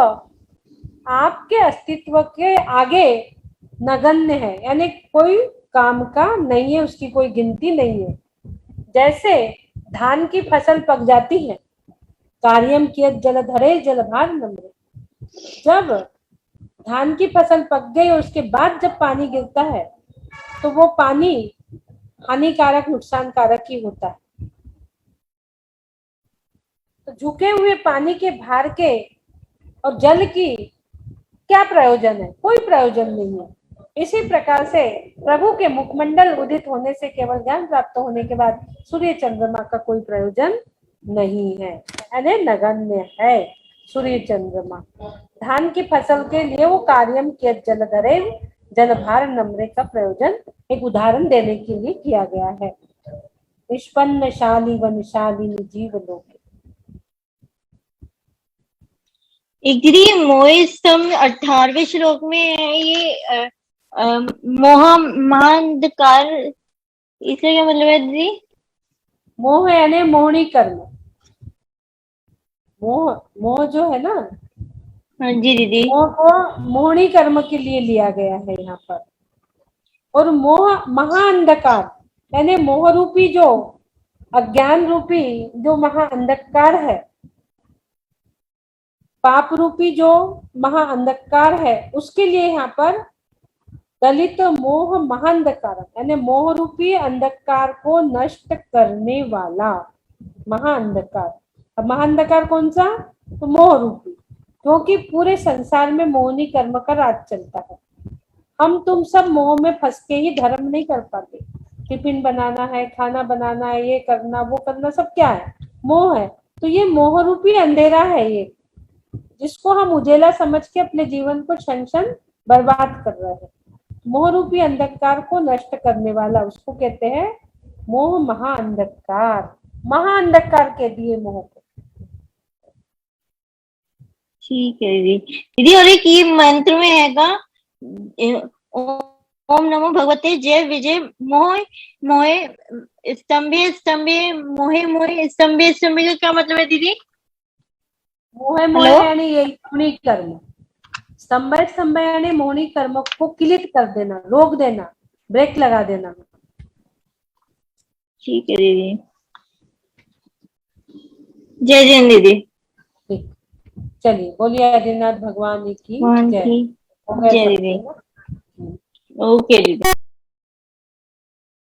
आपके अस्तित्व के आगे नगण्य है, यानी कोई काम का नहीं है, उसकी कोई गिनती नहीं है। जैसे धान की फसल पक जाती है, कार्यम कियत जलधरे जलभार नम्रे। जब धान की फसल पक गई और उसके बाद जब पानी गिरता है तो वो पानी हानिकारक, नुकसानकारक ही होता है। तो झुके हुए पानी के भार के और जल की क्या प्रयोजन है? कोई प्रयोजन नहीं है। इसी प्रकार से प्रभु के मुखमंडल उदित होने से, केवल ज्ञान प्राप्त होने के बाद सूर्य चंद्रमा का कोई प्रयोजन नहीं है, यानी नगण्य है सूर्य चंद्रमा। धान की फसल के लिए वो कार्यम किया जलधरे जलभार नम्रे का प्रयोजन एक उदाहरण देने के लिए किया गया है। निष्पन्न शाली वन शालिनी जीव लोक। एक दीदी, मोह स्तंभ 18वें श्लोक में है ये मोह महांधकार, इसका क्या मतलब है दीदी? मोह यानी मोहनी कर्म। मोह जो है ना, हाँ जी दीदी। मोह को मोहनी कर्म के लिए लिया गया है यहाँ पर। और मोह महाअंधकार यानी मोह रूपी जो अज्ञान रूपी जो महाअंधकार है, पाप रूपी जो महाअंधकार है, उसके लिए यहाँ पर दलित मोह महाअंधकार यानी मोह रूपी अंधकार को नष्ट करने वाला महाअंधकार। अब महाअंधकार कौन सा? तो मोह रूपी। क्योंकि पूरे संसार में मोहनी कर्म का राज चलता है। हम तुम सब मोह में फंस के ही धर्म नहीं कर पाते। टिफिन बनाना है, खाना बनाना है, ये करना वो करना, सब क्या है? मोह है। तो ये मोह रूपी अंधेरा है ये, जिसको हम उजेला समझ के अपने जीवन को क्षण क्षण बर्बाद कर रहे हैं। मोह रूपी अंधकार को नष्ट करने वाला उसको कहते हैं मोह महाअंधकार। महाअंधकार कह दिए मोह को। ठीक है दीदी। दीदी और एक ये मंत्र में हैगा ओम नमो भगवते जय विजय मोहे मोहे स्तंभे स्तंभे मोहे मोहे स्तंभे स्तंभे का क्या मतलब है दीदी? मोह मोह यानी यही मोहनी कर्म। स्तंभ स्तंभ यानी मोहनी कर्म को किलित कर देना, रोक देना, ब्रेक लगा देना। ठीक है दीदी। जय जय दीदी। ठीक, चलिए बोलिए आदिनाथ भगवान की भगवान जय। की हो गया जय सब, दीदी। है ना? ओके दीदी।